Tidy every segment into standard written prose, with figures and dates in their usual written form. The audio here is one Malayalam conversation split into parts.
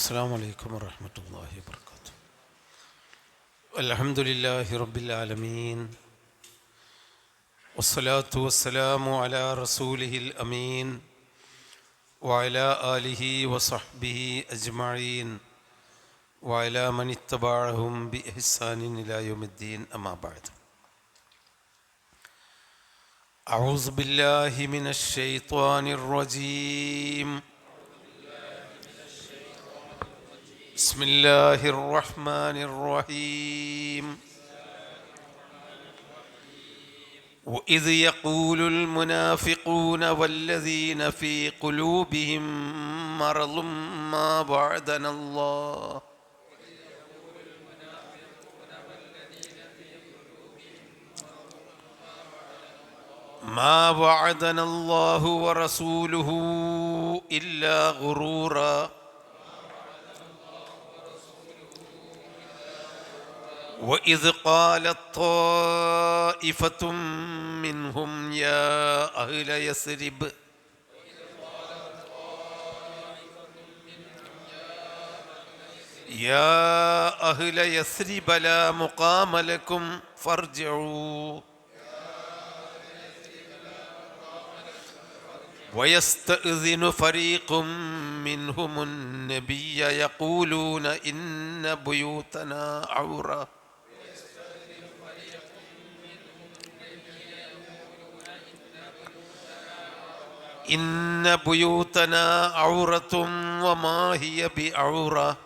السلام عليكم ورحمة الله وبركاته. الحمد لله رب العالمين والصلاة والسلام على رسوله الأمين وعلى آله وصحبه أجمعين وعلى من اتبعهم بإحسان إلى يوم الدين. أما بعد، أعوذ بالله من الشيطان الرجيم. بسم الله الرحمن الرحيم. وإذ يقول المنافقون والذين في قلوبهم مرض ما وعدنا الله ورسوله إلا غرورا وإذ قالت طائفة منهم يا أهل يثرب لا مقام لكم فارجعوا ويستأذن فريق منهم النبي يقولون إن بيوتنا عورة وما هي بعورة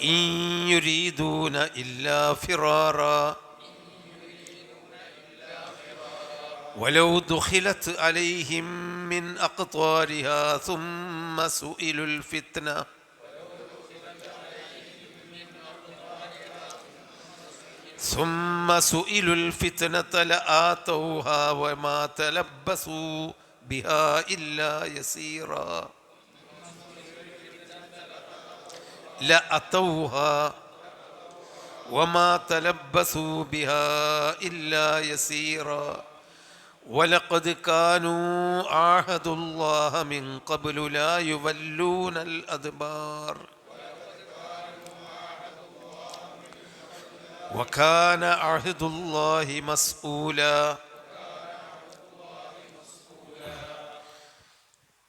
إن يريدون إلا فرارا ولو دخلت عليهم من أقطارها ثم سئلوا الفتنة لآتوها وما تلبسوا بها إلا يسيرا ولقد كانوا عاهدوا الله من قبل لا يولون الأدبار وكان عهد الله مسؤولا.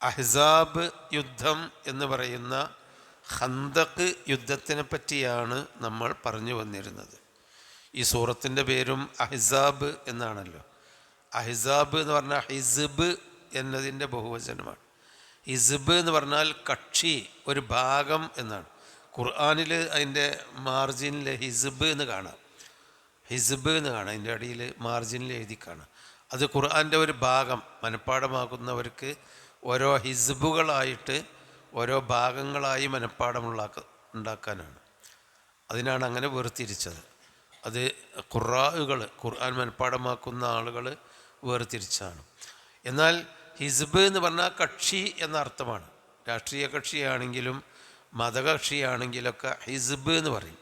അഹ്സാബ് യുദ്ധം എന്ന് പറയുന്ന ഖന്ദഖ് യുദ്ധത്തിനെ പറ്റിയാണ് നമ്മൾ പറഞ്ഞു വന്നിരുന്നത്. ഈ സൂറത്തിൻ്റെ പേരും അഹ്സാബ് എന്നാണല്ലോ. അഹ്സാബ് എന്ന് പറഞ്ഞാൽ ഹിസ്ബ് എന്നതിൻ്റെ ബഹുവചനമാണ്. ഹിസ്ബ് എന്ന് പറഞ്ഞാൽ കക്ഷി, ഒരു ഭാഗം എന്നാണ്. ഖുർആനിൽ അതിൻ്റെ മാർജിനിൽ ഹിസ്ബ് എന്ന് കാണാം. അതിൻ്റെ അടിയിൽ മാർജിനിൽ എഴുതി കാണാം. അത് ഖുർആൻ്റെ ഒരു ഭാഗം. മനഃപ്പാടമാക്കുന്നവർക്ക് ഓരോ ഹിസ്ബുകളായിട്ട് ഓരോ ഭാഗങ്ങളായി ഉണ്ടാക്കാനാണ്. അതിനാണ് അങ്ങനെ വേർതിരിച്ചത്. അത് ഖുർആൻ മനഃപ്പാടമാക്കുന്ന ആളുകൾ വേർതിരിച്ചാണ്. എന്നാൽ ഹിസ്ബ് എന്ന് പറഞ്ഞാൽ കക്ഷി എന്ന അർത്ഥമാണ്. രാഷ്ട്രീയ കക്ഷിയാണെങ്കിലും മതകക്ഷിയാണെങ്കിലൊക്കെ ഹിസ്ബ് എന്ന് പറയും.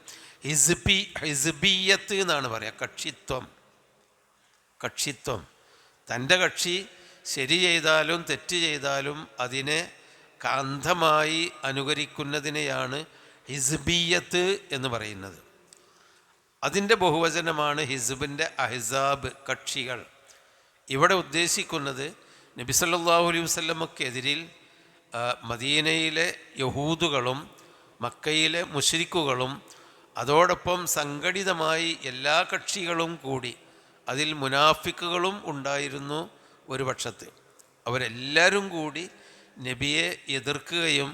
ഹിസ്ബിയത്ത് എന്നാണ് പറയുക. കക്ഷിത്വം. തൻ്റെ കക്ഷി ശരി ചെയ്താലും തെറ്റ് ചെയ്താലും അതിനെ അന്ധമായി അനുകരിക്കുന്നതിനെയാണ് ഹിസ്ബിയത്ത് എന്ന് പറയുന്നത്. അതിൻ്റെ ബഹുവചനമാണ് ഹിസ്ബിൻ്റെ അഹ്സാബ്, കക്ഷികൾ. ഇവിടെ ഉദ്ദേശിക്കുന്നത് നബി സല്ലല്ലാഹു അലൈഹി വസല്ലമക്കെതിരിൽ മദീനയിലെ യഹൂദുകളും മക്കയിലെ മുശ്രിക്കുകളും അതോടൊപ്പം സംഘടിതമായി എല്ലാ കക്ഷികളും കൂടി, അതിൽ മുനാഫിക്കുകളും ഉണ്ടായിരുന്നു ഒരു പക്ഷത്ത്. അവരെല്ലാവരും കൂടി നബിയെ എതിർക്കുകയും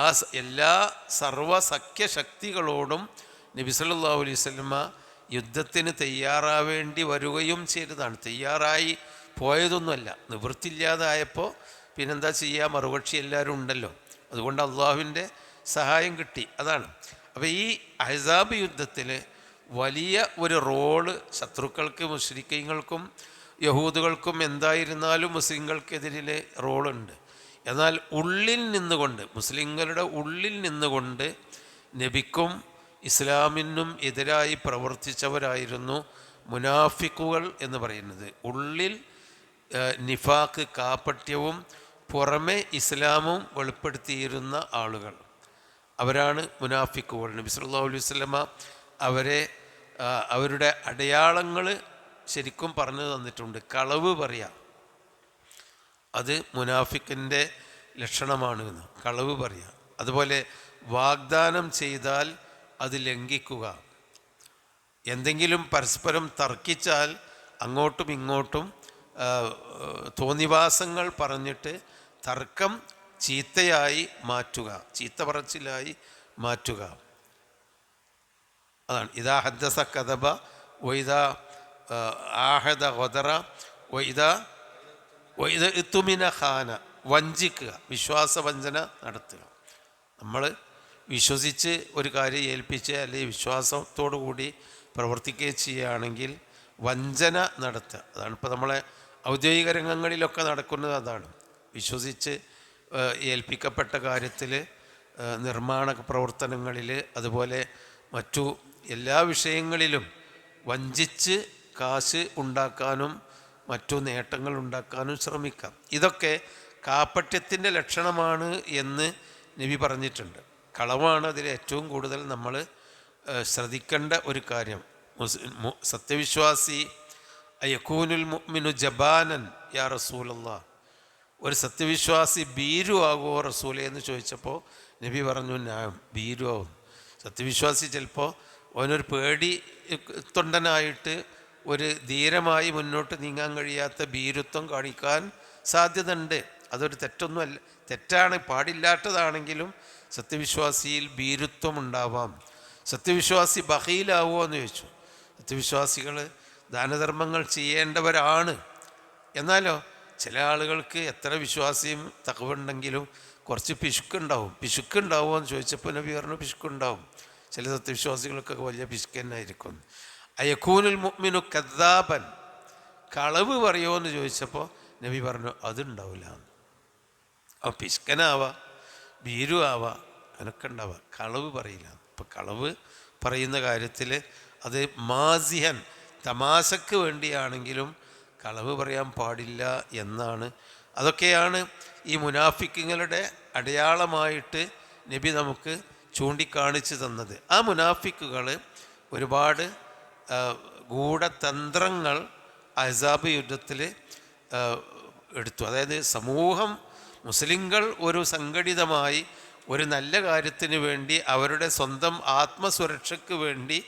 ആ എല്ലാ സർവസഖ്യശക്തികളോടും നബി സല്ലല്ലാഹു അലൈഹി വസല്ലമ യുദ്ധത്തിന് തയ്യാറാവേണ്ടി വരികയും ചെയ്തതാണ്. തയ്യാറായി പോയതൊന്നുമല്ല. നിവൃത്തിയില്ലാതായപ്പോൾ പിന്നെന്താ ചെയ്യുക, മറുപക്ഷി എല്ലാവരും ഉണ്ടല്ലോ. അതുകൊണ്ട് അള്ളാഹുവിൻ്റെ സഹായം കിട്ടി. അതാണ്. അപ്പോൾ ഈ അഹ്സാബ് യുദ്ധത്തിൽ വലിയ ഒരു റോള് ശത്രുക്കൾക്ക്, മുശ്രിക്കീങ്ങൾക്കും യഹൂദുകൾക്കും എന്തായിരുന്നാലും മുസ്ലിങ്ങൾക്കെതിരെ റോളുണ്ട്. എന്നാൽ ഉള്ളിൽ നിന്നുകൊണ്ട്, മുസ്ലിങ്ങളുടെ ഉള്ളിൽ നിന്നുകൊണ്ട് നബിക്കും ഇസ്ലാമിനും എതിരായി പ്രവർത്തിച്ചവരായിരുന്നു മുനാഫിക്കുകൾ എന്ന് പറയുന്നത്. ഉള്ളിൽ നിഫാക്ക്, കാപ്പട്യവും പുറമെ ഇസ്ലാമും വെളിപ്പെടുത്തിയിരുന്ന ആളുകൾ, അവരാണ് മുനാഫിക്കുകൾ. നബി സല്ലല്ലാഹു അലൈഹി വസല്ലമ അവരുടെ അടയാളങ്ങൾ ശരിക്കും പറഞ്ഞു തന്നിട്ടുണ്ട്. കളവ് പറയാം, അത് മുനാഫിക്കിൻ്റെ ലക്ഷണമാണ് എന്ന്. കളവ് പറയാം. അതുപോലെ വാഗ്ദാനം ചെയ്താൽ അത് ലംഘിക്കുക. എന്തെങ്കിലും പരസ്പരം തർക്കിച്ചാൽ അങ്ങോട്ടും ഇങ്ങോട്ടും തോന്നിവാസങ്ങൾ പറഞ്ഞിട്ട് തർക്കം ചീത്തയായി മാറ്റുക, ചീത്ത പറച്ചിലായി മാറ്റുക. അതാണ് ഇദാ ഹദ്ദസ കദബ വഇദാ ആഹദ ഗദറ വഇദാ ഇത്തുമിന ഖാന. വഞ്ചിക്കുക, വിശ്വാസവഞ്ചന നടത്തുക. നമ്മൾ വിശ്വസിച്ച് ഒരു കാര്യം ഏൽപ്പിച്ച് അല്ലെങ്കിൽ വിശ്വാസത്തോടു കൂടി പ്രവർത്തിക്കുകയും ചെയ്യുകയാണെങ്കിൽ വഞ്ചന നടത്തുക. അതാണ് ഇപ്പോൾ നമ്മളെ ഔദ്യോഗിക രംഗങ്ങളിലൊക്കെ നടക്കുന്നത്. അതാണ് വിശ്വസിച്ച് ഏൽപ്പിക്കപ്പെട്ട കാര്യത്തിൽ, നിർമ്മാണ പ്രവർത്തനങ്ങളിൽ, അതുപോലെ മറ്റു എല്ലാ വിഷയങ്ങളിലും വഞ്ചിച്ച് കാശ് ഉണ്ടാക്കാനും മറ്റു നേട്ടങ്ങൾ ഉണ്ടാക്കാനും ശ്രമിക്കാം. ഇതൊക്കെ കാപട്യത്തിൻ്റെ ലക്ഷണമാണ് എന്ന് നബി പറഞ്ഞിട്ടുണ്ട്. കളവാണ് അതിൽ ഏറ്റവും കൂടുതൽ നമ്മൾ ശ്രദ്ധിക്കേണ്ട ഒരു കാര്യം. സത്യവിശ്വാസി യകൂനുൽ മുഅ്മിനു ജബാനൻ യാ റസൂലല്ലാഹ്, ഒരു സത്യവിശ്വാസി ഭീരു ആകുമോ റസൂലേ എന്ന് ചോദിച്ചപ്പോൾ നബി പറഞ്ഞു, ഞാൻ ഭീരു ആവും. സത്യവിശ്വാസി ചിലപ്പോൾ അവനൊരു പേടി തൊണ്ടനായിട്ട് ഒരു ധീരമായി മുന്നോട്ട് നീങ്ങാൻ കഴിയാത്ത ഭീരുത്വം കാണിക്കാൻ സാധ്യത ഉണ്ട്. അതൊരു തെറ്റൊന്നുമല്ല, തെറ്റാണ്, പാടില്ലാത്തതാണെങ്കിലും സത്യവിശ്വാസിയിൽ ഭീരുത്വം ഉണ്ടാവാം. സത്യവിശ്വാസി ബഖീലാവുമോ എന്ന് ചോദിച്ചു. സത്യവിശ്വാസികൾ ദാനധർമ്മങ്ങൾ ചെയ്യേണ്ടവരാണ്. എന്നാലോ ചില ആളുകൾക്ക് എത്ര വിശ്വാസിയും തഖ്വയുണ്ടെങ്കിലും കുറച്ച് പിശുക്കുണ്ടാവുമോ എന്ന് ചോദിച്ചപ്പോൾ നബി പറഞ്ഞു പിശുക്കുണ്ടാവും. ചില സത്യവിശ്വാസികൾക്കൊക്കെ വലിയ പിശുക്കന്നായിരിക്കും. അയക്കൂനുൽ മുഅ്മിനു കദ്ദാബൻ, കളവ് പറയുമോ എന്ന് ചോദിച്ചപ്പോൾ നബി പറഞ്ഞു അതുണ്ടാവില്ല. അപ്പോൾ പിശുക്കനാവാം, ഭീരു ആവാം, അതിനൊക്കെ ഉണ്ടാവാം, കളവ് പറയില്ല. അപ്പോൾ കളവ് പറയുന്ന കാര്യത്തിൽ അത് മാസിഹൻ, തമാശക്ക് വേണ്ടിയാണെങ്കിലും കളവ് പറയാൻ പാടില്ല എന്നാണ്. അതൊക്കെയാണ് ഈ മുനാഫിക്കുകളുടെ അടയാളമായിട്ട് നബി നമുക്ക് ചൂണ്ടിക്കാണിച്ചു തന്നത്. ആ മുനാഫിക്കുകൾ ഒരുപാട് ഗൂഢതന്ത്രങ്ങൾ അഹ്സാബ് യുദ്ധത്തിൽ എടുത്തു. അതായത് സമൂഹം, മുസ്ലിങ്ങൾ ഒരു സംഘടിതമായി ഒരു നല്ല കാര്യത്തിന് വേണ്ടി, അവരുടെ സ്വന്തം ആത്മസുരക്ഷയ്ക്ക് വേണ്ടി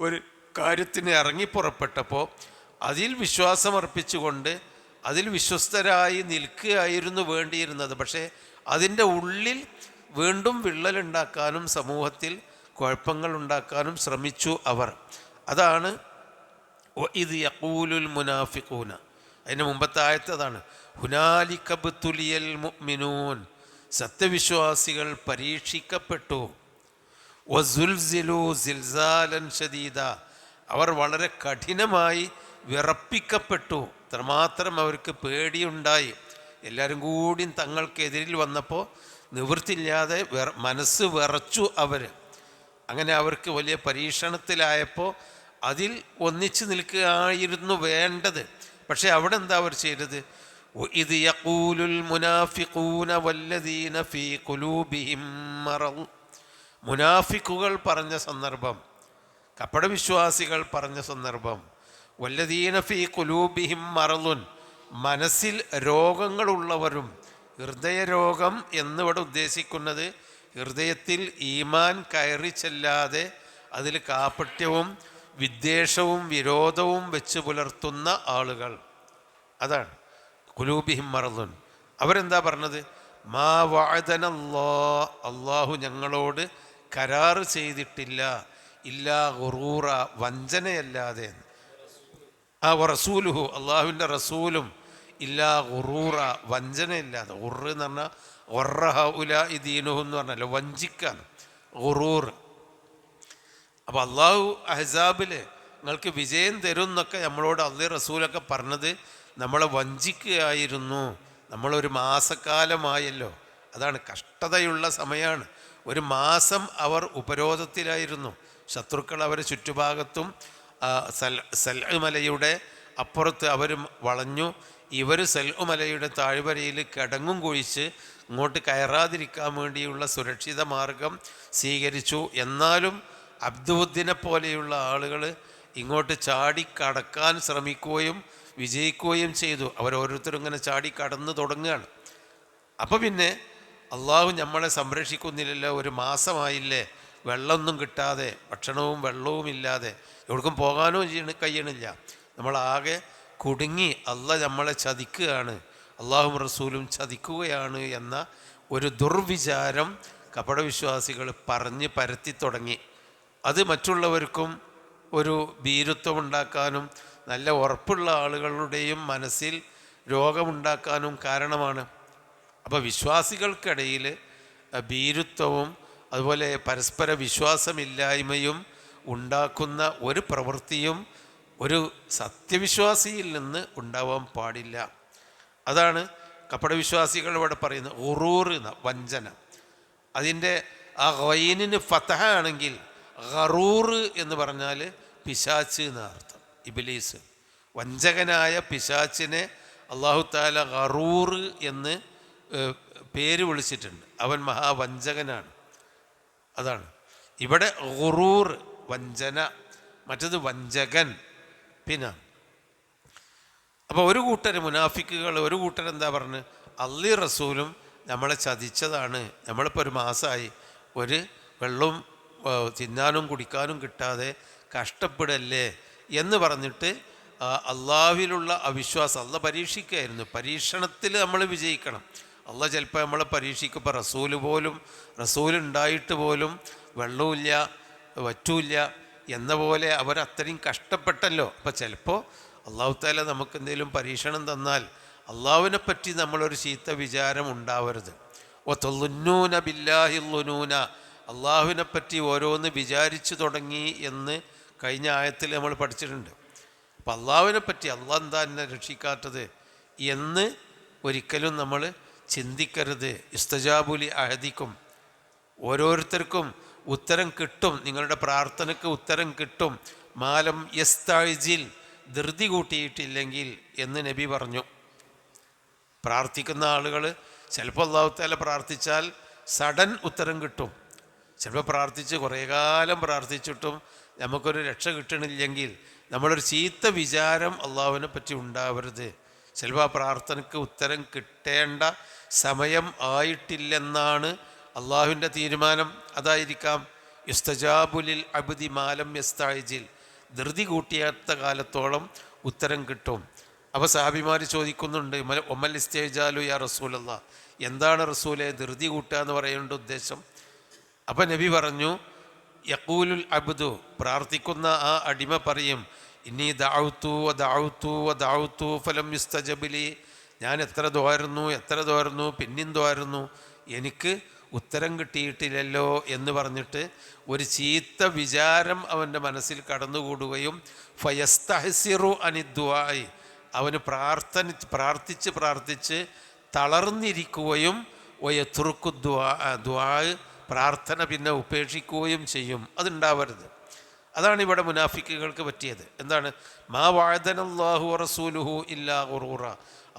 ഒരു കാര്യത്തിന് ഇറങ്ങിപ്പുറപ്പെട്ടപ്പോൾ അതിൽ വിശ്വാസമർപ്പിച്ചുകൊണ്ട് അതിൽ വിശ്വസ്തരായി നിൽക്കുകയായിരുന്നു വേണ്ടിയിരുന്നത്. പക്ഷേ അതിൻ്റെ ഉള്ളിൽ വീണ്ടും വിള്ളലുണ്ടാക്കാനും സമൂഹത്തിൽ കുഴപ്പങ്ങൾ ഉണ്ടാക്കാനും ശ്രമിച്ചു അവർ. അതാണ് ഇത് യഖൂലുൽ മുനാഫിഖൂന. അതിൻ്റെ മുമ്പത്തെ ആയത്തതാണ് ഹുനാലിക ബുതുലിയൽ മുഅ്മിനൂൻ, സത്യവിശ്വാസികൾ പരീക്ഷിക്കപ്പെട്ടു. വസുൽസിലു സിൽസാലൻ ശദീദ, അവർ വളരെ കഠിനമായി വിറപ്പിക്കപ്പെട്ടു. അത്രമാത്രം അവർക്ക് പേടിയുണ്ടായി. എല്ലാവരും കൂടി തങ്ങൾക്കെതിരിൽ വന്നപ്പോൾ നിവൃത്തിയില്ലാതെ മനസ്സ് വിറച്ചു അവർ. അങ്ങനെ അവർക്ക് വലിയ പരീക്ഷണത്തിലായപ്പോൾ അതിൽ ഒന്നിച്ചു നിൽക്കുകയായിരുന്നു വേണ്ടത്. പക്ഷേ അവിടെ എന്താ അവർ ചെയ്തത്? ഇത് യഖൂലുൽ മുനാഫിഖൂന വല്ലദീന ഫീ ഖുലൂബിഹിം മറദ്, മുനാഫിക്കുകൾ പറഞ്ഞ സന്ദർഭം, കപടവിശ്വാസികൾ പറഞ്ഞ സന്ദർഭം. വല്ലദീന ഫീ ഖുലൂബിഹിം മറദുൻ, മനസ്സിൽ രോഗങ്ങളുള്ളവരും. ഹൃദയരോഗം എന്നിവിടെ ഉദ്ദേശിക്കുന്നത് ഹൃദയത്തിൽ ഈമാൻ കയറി ചെല്ലാതെ അതിൽ കാപട്യവും വിദ്വേഷവും വിരോധവും വെച്ച് പുലർത്തുന്ന ആളുകൾ. അതാണ് ഖുലൂബിഹിം മറദുൻ. അവരെന്താ പറഞ്ഞത്? മാ വഅദനല്ലാഹ്, അള്ളാഹു ഞങ്ങളോട് കരാറ് ചെയ്തിട്ടില്ല, ഇല്ലാ ഗുറൂറ, വഞ്ചനയല്ലാതെ. ആ റസൂലുഹു, അള്ളാഹുവിൻ്റെ റസൂലും ഇല്ലാ ഗുറൂറ, വഞ്ചനയില്ലാതെ. ഗുറ് എന്ന് പറഞ്ഞാൽ ഗുറഹ ഉലാഇ ദീനുഹു എന്ന് പറഞ്ഞല്ലോ, വഞ്ചിക്കാൻ, ഗുറൂർ. അപ്പോൾ അള്ളാഹു അഹ്സാബിൽ നിങ്ങൾക്ക് വിജയം തരും എന്നൊക്കെ നമ്മളോട് അള്ളാഹു റസൂലൊക്കെ പറഞ്ഞത് നമ്മളെ വഞ്ചിക്കുകയായിരുന്നു. നമ്മളൊരു മാസക്കാലമായല്ലോ, അതാണ് കഷ്ടതയുള്ള സമയമാണ്. ഒരു മാസം അവർ ഉപരോധത്തിലായിരുന്നു. ശത്രുക്കൾ അവരെ ചുറ്റുഭാഗത്തും സൽഅ മലയുടെ അപ്പുറത്ത് അവർ വളഞ്ഞു. ഇവർ സൽഉമലയുടെ താഴ്വരയിൽ കിടങ്ങും കുഴിച്ച് ഇങ്ങോട്ട് കയറാതിരിക്കാൻ വേണ്ടിയുള്ള സുരക്ഷിത മാർഗം സ്വീകരിച്ചു. എന്നാലും അബ്ദുദ്ദീനെ പോലെയുള്ള ആളുകൾ ഇങ്ങോട്ട് ചാടിക്കടക്കാൻ ശ്രമിക്കുകയും വിജയിക്കുകയും ചെയ്തു. അവരോരോരുത്തരും ഇങ്ങനെ ചാടി കടന്നു തുടങ്ങുകയാണ്. അപ്പോൾ പിന്നെ അള്ളാഹു നമ്മളെ സംരക്ഷിക്കുന്നില്ലല്ലോ, ഒരു മാസമായില്ലേ വെള്ളമൊന്നും കിട്ടാതെ, ഭക്ഷണവും വെള്ളവും ഇല്ലാതെ എവിടേക്കും പോകാനോ കഴിയണില്ല, നമ്മളാകെ കുടുങ്ങി, അള്ളാഹ് നമ്മളെ ചതിക്കുകയാണ്, അള്ളാഹും റസൂലും ചതിക്കുകയാണ് എന്ന ഒരു ദുർവിചാരം കപടവിശ്വാസികൾ പറഞ്ഞ് പരത്തി തുടങ്ങി. അത് മറ്റുള്ളവർക്കും ഒരു ഭീരുത്വമുണ്ടാക്കാനും നല്ല ഉറപ്പുള്ള ആളുകളുടെയും മനസ്സിൽ രോഗമുണ്ടാക്കാനും കാരണമാണ്. അപ്പോൾ വിശ്വാസികൾക്കിടയിൽ ഭീരുത്വവും അതുപോലെ പരസ്പര വിശ്വാസമില്ലായ്മയും ഉണ്ടാക്കുന്ന ഒരു പ്രവൃത്തിയും ഒരു സത്യവിശ്വാസിയിൽ നിന്ന് ഉണ്ടാവാൻ പാടില്ല. അതാണ് കപടവിശ്വാസികൾ ഇവിടെ പറയുന്നത് ഉറൂർ എന്ന വഞ്ചന. അതിൻ്റെ ആ ഗൈനിന് ഫതഹ ആണെങ്കിൽ ഗറൂർ എന്ന് പറഞ്ഞാൽ പിശാച്ച് എന്ന അർത്ഥം. ഇബ്ലീസ്, വഞ്ചകനായ പിശാച്ചിനെ അല്ലാഹു തആല ഗറൂർ എന്ന് പേര് വിളിച്ചിട്ടുണ്ട്. അവൻ മഹാവഞ്ചകനാണ്. അതാണ് ഇവിടെ ഗുറൂർ വഞ്ചന, മറ്റത് വഞ്ചകൻ. പിന്നെ അപ്പോൾ ഒരു കൂട്ടർ മുനാഫിക്കുകൾ, ഒരു കൂട്ടർ എന്താ പറഞ്ഞ്, അള്ളി റസൂലും നമ്മളെ ചതിച്ചതാണ്, നമ്മളിപ്പോൾ ഒരു മാസമായി ഒരു വെള്ളവും തിന്നാനും കുടിക്കാനും കിട്ടാതെ കഷ്ടപ്പെടല്ലേ എന്ന് പറഞ്ഞിട്ട് അള്ളാഹുവിലുള്ള അവിശ്വാസം, അള്ളാഹ് പരീക്ഷിക്കുകയായിരുന്നു. പരീക്ഷണത്തിൽ നമ്മൾ വിജയിക്കണം. അള്ളാഹ് ചിലപ്പോൾ നമ്മളെ പരീക്ഷിക്കും. ഇപ്പോൾ റസൂലുണ്ടായിട്ട് പോലും വെള്ളമില്ല വറ്റൂല്ല എന്ന പോലെ അവരത്രയും കഷ്ടപ്പെട്ടല്ലോ. അപ്പോൾ ചിലപ്പോൾ അള്ളാഹു തആല നമുക്ക് എന്തെങ്കിലും പരീക്ഷണം തന്നാൽ അള്ളാഹുവിനെ പറ്റി നമ്മളൊരു ചീത്ത വിചാരം ഉണ്ടാവരുത്. വതളുന്നൂന ബില്ലാഹി ളുനൂന, അള്ളാഹുവിനെ പറ്റി ഓരോന്ന് വിചാരിച്ചു തുടങ്ങി എന്ന് കഴിഞ്ഞ ആയത്തിൽ നമ്മൾ പഠിച്ചിട്ടുണ്ട്. അപ്പം അള്ളാഹുവിനെ പറ്റി അള്ളാഹ് എന്താ എന്നെ രക്ഷിക്കാത്തത് എന്ന് ഒരിക്കലും നമ്മൾ ചിന്തിക്കരുത്. ഇസ്തജാബുലി അഹദിക്കും, ഓരോരുത്തർക്കും ഉത്തരം കിട്ടും, നിങ്ങളുടെ പ്രാർത്ഥനയ്ക്ക് ഉത്തരം കിട്ടും. മാലം യസ്തഅജിൽ, ധൃതി കൂട്ടിയിട്ടില്ലെങ്കിൽ എന്ന് നബി പറഞ്ഞു. പ്രാർത്ഥിക്കുന്ന ആളുകൾ ചിലപ്പോൾ അല്ലാഹു തആല പ്രാർത്ഥിച്ചാൽ സഡൻ ഉത്തരം കിട്ടും. ചിലപ്പോൾ പ്രാർത്ഥിച്ച് കുറേ കാലം പ്രാർത്ഥിച്ചിട്ടും നമുക്കൊരു രക്ഷ കിട്ടണില്ലെങ്കിൽ നമ്മളൊരു ചീത്ത വിചാരം അള്ളാഹുവിനെ പറ്റി ഉണ്ടാവരുത്. ചിലപ്പോൾ ആ പ്രാർത്ഥനയ്ക്ക് ഉത്തരം കിട്ടേണ്ട സമയം ആയിട്ടില്ലെന്നാണ് അള്ളാഹുവിൻ്റെ തീരുമാനം. അതായിരിക്കാം ഇസ്തജാബുലിൽ അബ്ദി മാലം യസ്തഅജിൽ, ധൃതി കൂട്ടിയാത്ത കാലത്തോളം ഉത്തരം കിട്ടും. അപ്പോൾ സഹാബിമാർ ചോദിക്കുന്നുണ്ട്, ഒമൽ ഇസ്തിജാലു യാ റസൂലല്ലാഹ്, എന്താണ് റസൂലെ ധൃതി കൂട്ടുക എന്ന് പറയേണ്ട ഉദ്ദേശം? അപ്പം നബി പറഞ്ഞു, യഖൂലുൽ അബ്ദു, പ്രാർത്ഥിക്കുന്ന ആ അടിമ പറയും, ഇന്നി ദഅഉതു വദഅഉതു വദഅഉതു ഫലം യുസ്തജബ് ലി, ഞാൻ എത്ര ദ്വാരുന്നു പിന്നെയും ദ്വാരുന്നു, എനിക്ക് ഉത്തരം കിട്ടിയിട്ടില്ലല്ലോ എന്ന് പറഞ്ഞിട്ട് ഒരു ചീത്ത വിചാരം അവൻ്റെ മനസ്സിൽ കടന്നുകൂടുകയും ഫയസ്തഹ്സിറു അനിദ്ദുആഇ, അവന് പ്രാർത്ഥിച്ച് തളർന്നിരിക്കുകയും വയത്റുക്കു ദുആ, പ്രാർത്ഥന പിന്നെ ഉപേക്ഷിക്കുകയും ചെയ്യും. അതുണ്ടാവരുത്. അതാണ് ഇവിടെ മുനാഫിക്കുകൾക്ക് പറ്റിയത്. എന്താണ്? മാ വഅദനല്ലാഹു വറസൂലുഹു ഇല്ലാ ഗുറൂറ,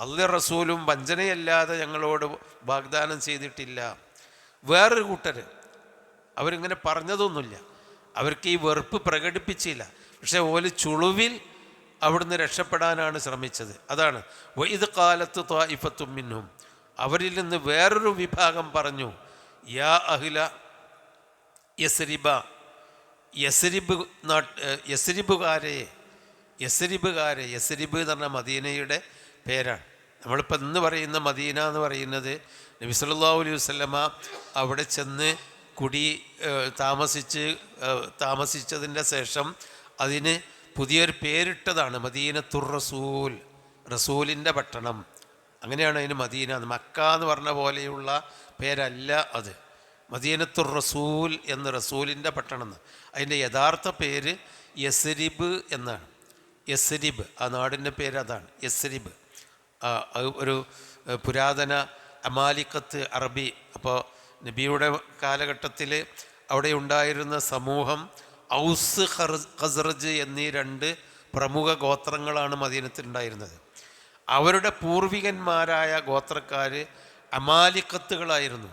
അല്ലാഹും റസൂലും വഞ്ചനയല്ലാതെ ഞങ്ങളോട് വാഗ്ദാനം ചെയ്തിട്ടില്ല. വേറൊരു കൂട്ടർ അവരിങ്ങനെ പറഞ്ഞതൊന്നുമില്ല, അവർക്ക് ഈ വെറുപ്പ് പ്രകടിപ്പിച്ചില്ല, പക്ഷേ ഓല് ചുളുവിൽ അവിടുന്ന് രക്ഷപ്പെടാനാണ് ശ്രമിച്ചത്. അതാണ് വഇദ് ഖാലത്ത് ത്വായിഫത്തും മിൻഹും, അവരിൽ നിന്ന് വേറൊരു വിഭാഗം പറഞ്ഞു, യാ അഹ്ല യസ്രിബ, യസ്രിബുകാരെ, യസ്രിബ് എന്ന് പറഞ്ഞാൽ മദീനയുടെ പേരാണ്. നമ്മളിപ്പോൾ ഇന്ന് പറയുന്ന മദീന എന്ന് പറയുന്നത് നബി സല്ലല്ലാഹു അലൈഹി വസല്ലമ അവിടെ ചെന്ന് താമസിച്ചതിൻ്റെ ശേഷം അതിന് പുതിയൊരു പേരിട്ടതാണ് മദീനത്തുർ റസൂൽ, റസൂലിൻ്റെ പട്ടണം. അങ്ങനെയാണ് അതിന് മദീന. മക്ക എന്ന് പറഞ്ഞ പോലെയുള്ള പേരല്ല അത്. മദീനത്തുർ റസൂൽ എന്ന്, റസൂലിൻ്റെ പട്ടണം എന്ന്. അതിൻ്റെ യഥാർത്ഥ പേര് യസ്രിബ് എന്നാണ്. യസ്രിബ്, ആ നാടിൻ്റെ പേര് അതാണ്, യസ്രിബ്. ഒരു പുരാതന അമാലിക്കത്ത് അറബി. അപ്പോൾ നബിയുടെ കാലഘട്ടത്തിൽ അവിടെ ഉണ്ടായിരുന്ന സമൂഹം ഔസ് ഖസ്റജ് എന്നീ രണ്ട് പ്രമുഖ ഗോത്രങ്ങളാണ് മദീനത്തിലുണ്ടായിരുന്നത്. അവരുടെ പൂർവികന്മാരായ ഗോത്രക്കാർ അമാലിക്കത്തുകളായിരുന്നു.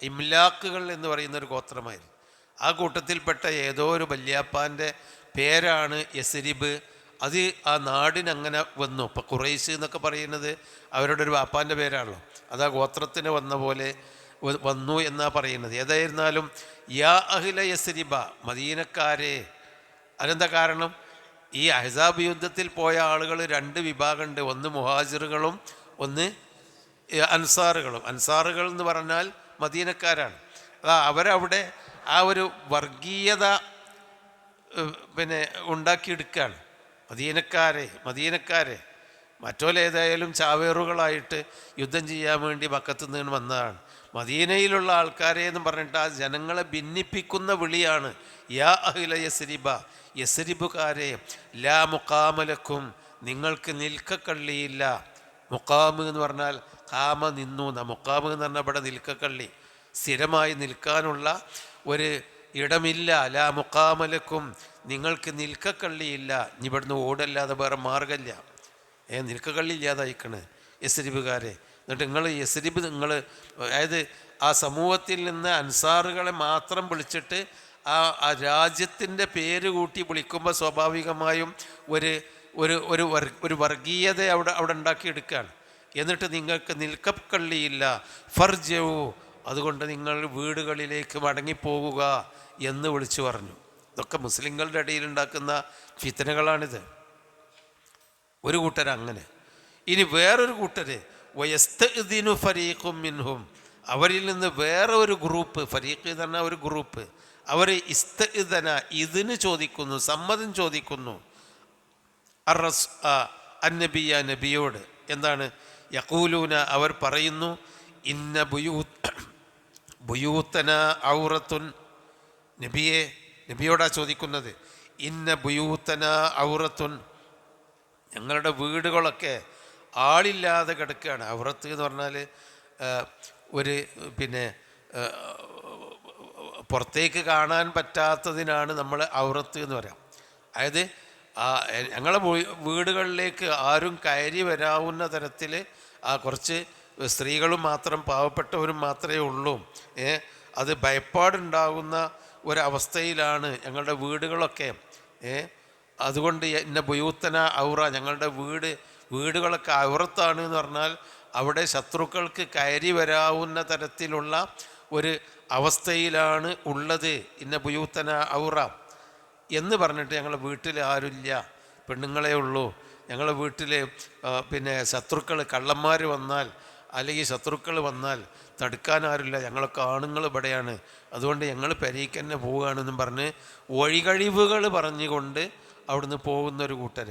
ഇംലാക്കുകൾ എന്ന് പറയുന്നൊരു ഗോത്രമായിരുന്നു. ആ കൂട്ടത്തിൽപ്പെട്ട ഏതോ ഒരു വല്യാപ്പാൻ്റെ പേരാണ് യസ്രിബ്. അത് ആ നാടിനങ്ങനെ വന്നു. ഇപ്പം ഖുറൈശ് എന്നൊക്കെ പറയുന്നത് അവരുടെ ഒരു വാപ്പാൻ്റെ പേരാണല്ലോ. അത് ആ ഗോത്രത്തിന് വന്ന പോലെ വന്നു എന്നാണ് പറയുന്നത്. ഏതായിരുന്നാലും യാ അഹ്ല യസ്രിബ, മദീനക്കാരെ. അതെന്താ കാരണം? ഈ അഹ്സാബ് യുദ്ധത്തിൽ പോയ ആളുകൾ രണ്ട് വിഭാഗമുണ്ട്. ഒന്ന് മുഹാജിറുകളും ഒന്ന് അൻസാറുകളും. അൻസാറുകൾ എന്ന് പറഞ്ഞാൽ മദീനക്കാരാണ്. അവരവിടെ ആ ഒരു വർഗീയത ഉണ്ടാക്കിയെടുക്കുകയാണ്. മദീനക്കാരെ മറ്റോലേതായാലും ചാവേറുകളായിട്ട് യുദ്ധം ചെയ്യാൻ വേണ്ടി മക്കത്ത് നിന്ന് വന്നതാണ്. മദീനയിലുള്ള ആൾക്കാരെ എന്ന് പറഞ്ഞിട്ട് ആ ജനങ്ങളെ ഭിന്നിപ്പിക്കുന്ന വിളിയാണ് യാ അഹ്ല യസ്രിബ, യസ്രിബുകാരെ, ലാ മുഖാമലക്കും, നിങ്ങൾക്ക് നിൽക്കക്കള്ളിയില്ല. മുഖാമ് എന്ന് പറഞ്ഞാൽ കാമ നിന്നു. മുഖാമ് എന്ന് പറഞ്ഞാൽ ഇവിടെ നിൽക്കക്കള്ളി, സ്ഥിരമായി നിൽക്കാനുള്ള ഒരു ഇടമില്ല. ലാ മുഖാമലക്കും, നിങ്ങൾക്ക് നിൽക്കക്കള്ളിയില്ല. ഇനി ഇവിടുന്ന് ഓടല്ലാതെ വേറെ മാർഗമില്ല. നിൽക്കക്കള്ളി ഇല്ലാതായിക്കണ് യസ്രിബുകാരെ. എന്നിട്ട് യസ്രിബ് അതായത് ആ സമൂഹത്തിൽ നിന്ന് അൻസാറുകളെ മാത്രം വിളിച്ചിട്ട് ആ രാജ്യത്തിൻ്റെ പേര് കൂട്ടി വിളിക്കുമ്പോൾ സ്വാഭാവികമായും ഒരു വർഗീയത അവിടെ ഉണ്ടാക്കിയെടുക്കുകയാണ്. എന്നിട്ട് നിങ്ങൾക്ക് നിൽക്കക്കള്ളിയില്ല. ഫർജവു, അതുകൊണ്ട് നിങ്ങൾ വീടുകളിലേക്ക് മടങ്ങിപ്പോവുക എന്ന് വിളിച്ചു പറഞ്ഞു. ഇതൊക്കെ മുസ്ലിങ്ങളുടെ ഇടയിൽ ഉണ്ടാക്കുന്ന ഫിത്നകളാണിത്. ഒരു കൂട്ടർ അങ്ങനെ. ഇനി വേറൊരു കൂട്ടർ വയസ്തഇദിനു ഫരീഖും മിൻഹും, അവരിൽ നിന്ന് വേറെ ഒരു ഗ്രൂപ്പ്, ഫരീഖ് എന്ന് പറഞ്ഞാൽ ഒരു ഗ്രൂപ്പ്, അവർ ഇസ്തഇദന, ഇതിന് ചോദിക്കുന്നു, സമ്മതം ചോദിക്കുന്നു അന്നബിയ, നബിയോട്. എന്താണ്? യഖൂലൂന, അവർ പറയുന്നു, ഇന്ന ബുയൂത്തന ഔറത്തുൻ, നബിയോടാ ചോദിക്കുന്നത്. ഇന്ന ബുയൂത്തന ഔറത്തുൻ, ഞങ്ങളുടെ വീടുകളൊക്കെ ആളില്ലാതെ കിടക്കുകയാണ്. ഔറത്ത് എന്ന് പറഞ്ഞാൽ ഒരു പുറത്തേക്ക് കാണാൻ പറ്റാത്തതിനാണ് നമ്മൾ ഔറത്ത് എന്ന് പറയാം. അതായത് ഞങ്ങളെ വീടുകളിലേക്ക് ആരും കയറി വരാവുന്ന തരത്തിൽ കുറച്ച് സ്ത്രീകളും മാത്രം, പാവപ്പെട്ടവരും മാത്രമേ ഉള്ളൂ. അത് ഭയപ്പാടുണ്ടാകുന്ന ഒരവസ്ഥയിലാണ് ഞങ്ങളുടെ വീടുകളൊക്കെ. അതുകൊണ്ട് ഇന്ന ബുയൂത്തന ഔറ, ഞങ്ങളുടെ വീടുകളൊക്കെ ഔറത്താണ് എന്ന് പറഞ്ഞാൽ അവിടെ ശത്രുക്കൾക്ക് കയറി വരാവുന്ന തരത്തിലുള്ള ഒരു അവസ്ഥയിലാണ് ഉള്ളത്. ഇന്ന ബുയൂത്തന ഔറ എന്ന് ഞങ്ങളുടെ വീട്ടിൽ ആരുമില്ല, പെണ്ണുങ്ങളെ ഉള്ളൂ. ഞങ്ങളുടെ വീട്ടിൽ ശത്രുക്കൾ, കള്ളന്മാർ വന്നാൽ അല്ലെങ്കിൽ ശത്രുക്കൾ വന്നാൽ തടുക്കാൻ ആരുമില്ല, ഞങ്ങളൊക്കെ ആണുങ്ങൾ ഇവിടെയാണ്, അതുകൊണ്ട് ഞങ്ങൾ പെരേക്ക് തന്നെ പോവുകയാണെന്നും പറഞ്ഞ് ഒഴികഴിവുകൾ പറഞ്ഞുകൊണ്ട് അവിടുന്ന് പോകുന്നൊരു കൂട്ടർ.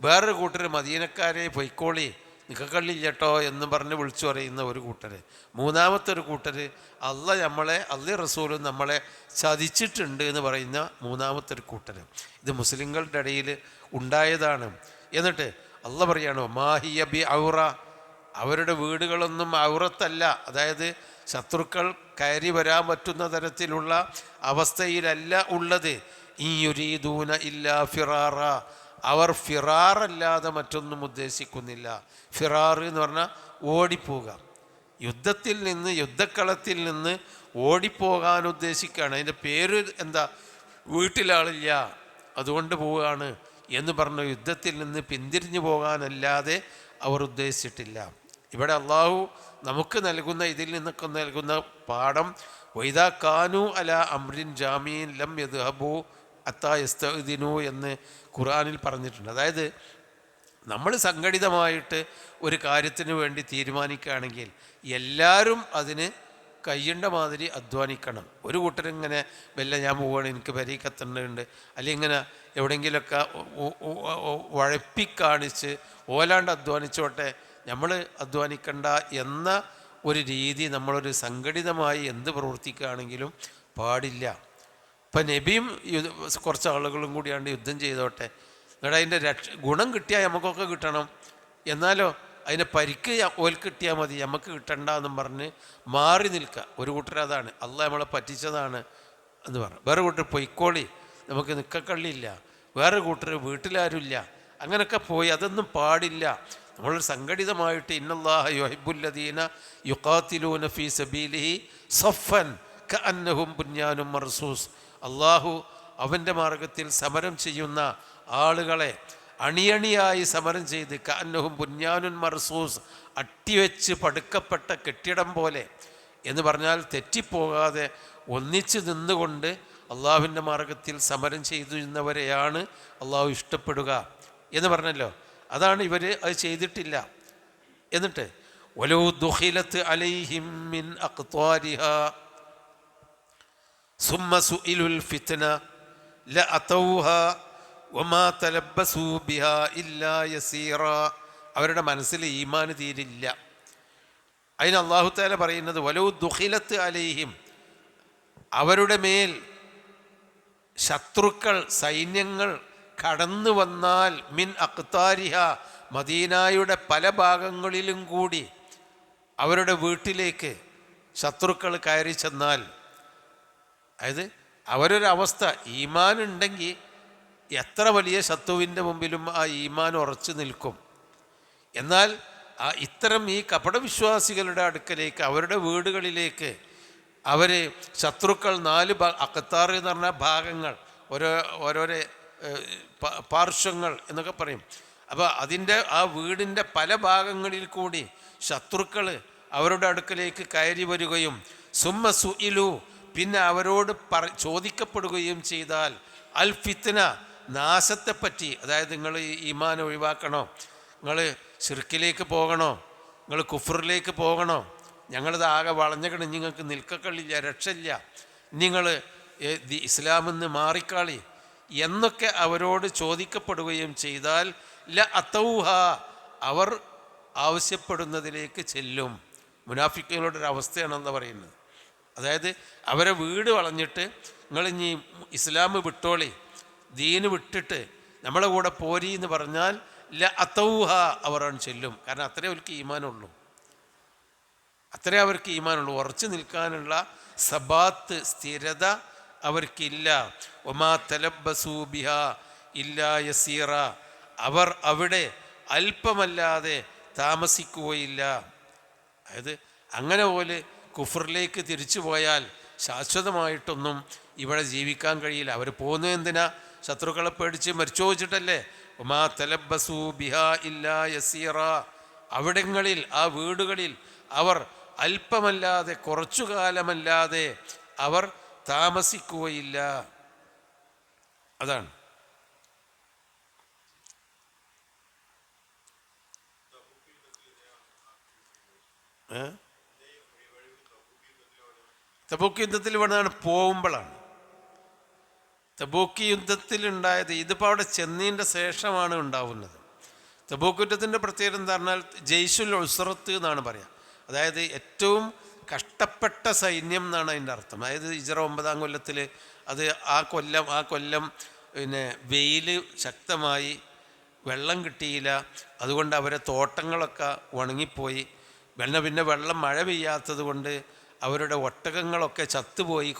വേറൊരു കൂട്ടർ മദീനക്കാരെ പൊയ്ക്കോളി, നിക്കക്കള്ളില്ലട്ടോ എന്ന് പറഞ്ഞ് വിളിച്ചു പറയുന്ന ഒരു കൂട്ടർ. മൂന്നാമത്തെ ഒരു കൂട്ടർ അള്ളാഹ് റസൂലും നമ്മളെ ചതിച്ചിട്ടുണ്ട് എന്ന് പറയുന്ന മൂന്നാമത്തെ ഒരു കൂട്ടർ. ഇത് മുസ്ലിങ്ങളുടെ ഇടയിൽ ഉണ്ടായതാണ്. എന്നിട്ട് അള്ളാഹ് പറയാണ് മാഹിയ ബി ഔറ, അവരുടെ വീടുകളൊന്നും ഔറത്തല്ല, അതായത് ശത്രുക്കൾ കയറി വരാൻ പറ്റുന്ന തരത്തിലുള്ള അവസ്ഥയിലല്ല ഉള്ളത്. ഈ യുരീദൂന ഇല്ലാ ഫിറാറ, അവർ ഫിറാറല്ലാതെ മറ്റൊന്നും ഉദ്ദേശിക്കുന്നില്ല. ഫിറാർ എന്ന് പറഞ്ഞാൽ ഓടിപ്പോവുക, യുദ്ധത്തിൽ നിന്ന്, യുദ്ധക്കളത്തിൽ നിന്ന് ഓടിപ്പോകാൻ ഉദ്ദേശിക്കുകയാണ്. അതിൻ്റെ പേര് എന്താ? വീട്ടിലാളില്ല അതുകൊണ്ട് പോവുകയാണ് എന്ന് പറഞ്ഞ യുദ്ധത്തിൽ നിന്ന് പിന്തിരിഞ്ഞു പോകാനല്ലാതെ അവർ ഉദ്ദേശിച്ചിട്ടില്ല. ഇവിടെ അള്ളാഹു നമുക്ക് നൽകുന്ന, ഇതിൽ നിന്നൊക്കെ നൽകുന്ന പാഠം, വൈദാ കാനു അല അംറിൻ ജാമീൻ ലം യദ്ഹബു അത്താ യസ്തഅ്ദിനു എന്ന് ഖുർആനിൽ പറഞ്ഞിട്ടുണ്ട്. അതായത് നമ്മൾ സംഘടിതമായിട്ട് ഒരു കാര്യത്തിന് വേണ്ടി തീരുമാനിക്കുകയാണെങ്കിൽ എല്ലാവരും അതിന് കയ്യേണ്ട മാതിരി അധ്വാനിക്കണം. ഒരു കൂട്ടരിങ്ങനെ ഞാൻ പോവുകയാണ്, എനിക്ക് പെരേക്കെത്തേണ്ടതുണ്ട്, അല്ലെങ്കിൽ ഇങ്ങനെ എവിടെയെങ്കിലുമൊക്കെ ഉഴപ്പിക്കാണിച്ച് ഓലാണ്ട് അധ്വാനിച്ചോട്ടെ, നമ്മൾ അധ്വാനിക്കണ്ട എന്ന ഒരു രീതി നമ്മളൊരു സംഘടിതമായി എന്ത് പ്രവർത്തിക്കുകയാണെങ്കിലും പാടില്ല. ഇപ്പം നബിയും കുറച്ച് ആളുകളും കൂടിയാണ്ട് യുദ്ധം ചെയ്തോട്ടെ, എന്നിട്ട് അതിൻ്റെ ഗുണം കിട്ടിയാൽ നമുക്കൊക്കെ കിട്ടണം, എന്നാലോ അതിൻ്റെ പരിക്ക് ഓൽക്ക് കിട്ടിയാൽ മതി, നമുക്ക് കിട്ടണ്ട എന്നും പറഞ്ഞ് മാറി നിൽക്കുക. ഒരു കൂട്ടർ അതാണ്, അള്ളാഹ് നമ്മളെ പറ്റിച്ചതാണ് എന്ന് പറഞ്ഞു. വേറെ കൂട്ടർ പൊയ്ക്കോളി, നമുക്ക് നിൽക്കക്കള്ളിയില്ല. വേറെ കൂട്ടർ വീട്ടിലാരുമില്ല, അങ്ങനെയൊക്കെ പോയി. അതൊന്നും പാടില്ല. നമ്മൾ സംഘടിതമായിട്ട് ഇന്നല്ലാഹ യുഹിബ്ബുല്ലദീന യുഖാതിലൂന ഫീ സബീലിഹി സഫൻ കഅന്നഹും ബുന്യാനും മർസൂസ്, അള്ളാഹു അവൻ്റെ മാർഗത്തിൽ സമരം ചെയ്യുന്ന ആളുകളെ അണിയണിയായി സമരം ചെയ്ത് കഅന്നഹും ബുന്യാനുൻ മർസൂസ്, അട്ടിവെച്ച് പടുക്കപ്പെട്ട കെട്ടിടം പോലെ എന്ന് പറഞ്ഞാൽ തെറ്റിപ്പോകാതെ ഒന്നിച്ച് നിന്നുകൊണ്ട് അള്ളാഹുവിൻ്റെ മാർഗത്തിൽ സമരം ചെയ്തിരുന്നവരെയാണ് അള്ളാഹു ഇഷ്ടപ്പെടുക എന്ന് പറഞ്ഞല്ലോ. അതാണ് ഇവർ അത് ചെയ്തിട്ടില്ല. എന്നിട്ട് വലൗ ദുഖിലത്ത് അലൈഹിം മിൻ അഖ്ത്വാരിഹാ സുമ്മ സുഇലുൽ ഫിത്ന ലഅതൗഹാ വമാ തലബ്ബസൂ ബിഹാ ഇല്ലാ യസീറാ. അവരുടെ മനസ്സിൽ ഈമാൻ തീരില്ല. അതിന് അല്ലാഹു തആല പറയുന്നത് വലൗ ദുഖിലത്ത് അലൈഹിം, അവരുടെ മേൽ ശത്രുക്കൾ സൈന്യങ്ങൾ കടന്നു വന്നാൽ മിൻ അഖ്താരിഹ, മദീനായുടെ പല ഭാഗങ്ങളിലും കൂടി അവരുടെ വീട്ടിലേക്ക് ശത്രുക്കൾ കയറി ചെന്നാൽ, അതായത് അവരൊരവസ്ഥ ഈമാൻ ഉണ്ടെങ്കിൽ എത്ര വലിയ ശത്രുവിൻ്റെ മുമ്പിലും ആ ഈമാൻ ഉറച്ചു നിൽക്കും. എന്നാൽ ഇത്തരം ഈ കപടവിശ്വാസികളുടെ അടുക്കലേക്ക്, അവരുടെ വീടുകളിലേക്ക് അവർ ശത്രുക്കൾ 4 അഖ്താർ എന്ന് പറഞ്ഞാൽ ഭാഗങ്ങൾ, ഓരോരോ പാർശ്വങ്ങൾ എന്നൊക്കെ പറയും. അപ്പോൾ അതിൻ്റെ ആ വീടിൻ്റെ പല ഭാഗങ്ങളിൽ കൂടി ശത്രുക്കൾ അവരുടെ അടുക്കലേക്ക് കയറി വരികയും സുമ്മ സുഇലു, പിന്നെ അവരോട് ചോദിക്കപ്പെടുകയും ചെയ്താൽ അൽ ഫിത്ന, നാശത്തെപ്പറ്റി, അതായത് നിങ്ങൾ ഈമാൻ ഒഴിവാക്കണോ, നിങ്ങൾ ശിർക്കിലേക്ക് പോകണോ, നിങ്ങൾ കുഫറിലേക്ക് പോകണോ, ഞങ്ങളിത് ആകെ വളഞ്ഞകണ്, നിങ്ങൾക്ക് നിൽക്കക്കളില്ല, രക്ഷയില്ല, നിങ്ങൾ ഇസ്ലാമിൽ നിന്ന് മാറിക്കാളി എന്നൊക്കെ അവരോട് ചോദിക്കപ്പെടുകയും ചെയ്താൽ ലഅതൗഹ, അവർ ആവശ്യപ്പെടുന്നതിലേക്ക് ചെല്ലും. മുനാഫിക്കുകളുടെ ഒരു അവസ്ഥയാണെന്ന് പറയുന്നത്. അതായത് അവരെ വീട് വളഞ്ഞിട്ട് നിങ്ങൾ ഇനി ഇസ്ലാം വിട്ടോളി, ദീന് വിട്ടിട്ട് നമ്മളെ കൂടെ പോരി എന്ന് പറഞ്ഞാൽ ലഅതൗഹ, അവർ ചെല്ലും. കാരണം അത്രേ അവർക്ക് ഈമാനുള്ളൂ, അത്രേ അവർക്ക് ഈമാനുള്ളൂ. ഉറച്ചു നിൽക്കാനുള്ള സബാത്ത്, സ്ഥിരത അവർക്കില്ല. ഒമാ തലബ്ബസൂ ബിഹാ ഇല്ലാ യസീറ, അവർ അവിടെ അല്പമല്ലാതെ താമസിക്കുകയില്ല. അതായത് അങ്ങനെ പോലെ കുഫറിലേക്ക് തിരിച്ചു പോയാൽ ശാശ്വതമായിട്ടൊന്നും ഇവിടെ ജീവിക്കാൻ കഴിയില്ല. അവർ പോകുന്നത് എന്തിനാ? ശത്രുക്കളെ പേടിച്ച് മരിച്ചു വെച്ചിട്ടല്ലേ. ഒമാ തലബ്ബസൂ ബിഹാ ഇല്ലാ യസീറ, അവിടങ്ങളിൽ, ആ വീടുകളിൽ അവർ അല്പമല്ലാതെ, കുറച്ചു കാലമല്ലാതെ അവർ താമസിക്കുകയില്ല. അതാണ്. തബൂക്ക് യുദ്ധത്തിൽ വേണതാണ് പോകുമ്പോഴാണ്. തബൂക്ക് യുദ്ധത്തിലുണ്ടായത് ഇതിപ്പോൾ അവിടെ ചെന്നതിൻ്റെ ശേഷമാണ് ഉണ്ടാവുന്നത്. തബൂക്ക് യുദ്ധത്തിൻ്റെ പ്രത്യേകത എന്താ പറഞ്ഞാൽ ജയ്ഷുൽ ഉസ്റത്ത് എന്നാണ് പറയുക. അതായത് ഏറ്റവും കഷ്ടപ്പെട്ട സൈന്യം എന്നാണ് അതിൻ്റെ അർത്ഥം. അതായത് ഹിജ്റ 9-ാം കൊല്ലത്തിൽ അത് ആ കൊല്ലം പിന്നെ വെയിൽ ശക്തമായി, വെള്ളം കിട്ടിയില്ല. അതുകൊണ്ട് അവരെ തോട്ടങ്ങളൊക്കെ ഉണങ്ങിപ്പോയി. പിന്നെ വെള്ളം മഴ പെയ്യാത്തത് കൊണ്ട് അവരുടെ ഒട്ടകങ്ങളൊക്കെ ചത്തുപോയി.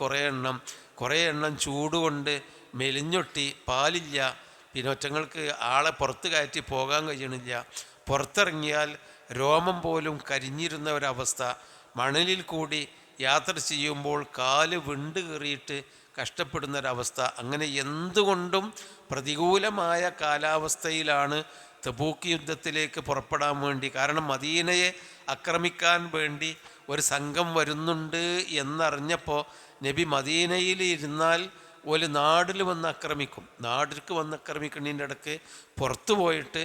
കുറേ എണ്ണം ചൂടുകൊണ്ട് മെലിഞ്ഞൊട്ടി, പാലില്ല. പിന്നെ ഒറ്റങ്ങൾക്ക് ആളെ പുറത്ത് കയറ്റി പോകാൻ കഴിയണില്ല. പുറത്തിറങ്ങിയാൽ രോമം പോലും കരിഞ്ഞിരുന്ന ഒരവസ്ഥ. മണലിൽ കൂടി യാത്ര ചെയ്യുമ്പോൾ കാല് വിണ്ട് കീറിയിട്ട് കഷ്ടപ്പെടുന്നൊരവസ്ഥ. അങ്ങനെ എന്തുകൊണ്ടും പ്രതികൂലമായ കാലാവസ്ഥയിലാണ് തബൂക്ക് യുദ്ധത്തിലേക്ക് പുറപ്പെടാൻ വേണ്ടി. കാരണം മദീനയെ ആക്രമിക്കാൻ വേണ്ടി ഒരു സംഘം വരുന്നുണ്ട് എന്നറിഞ്ഞപ്പോൾ നബി മദീനയിൽ ഇരുന്നാൽ ഒരു നാട്ടിൽ വന്ന് ആക്രമിക്കും. നാട്ടിലേക്ക് വന്ന് ആക്രമിക്കുന്നതിൻ്റെ ഇടയ്ക്ക് പുറത്തു പോയിട്ട്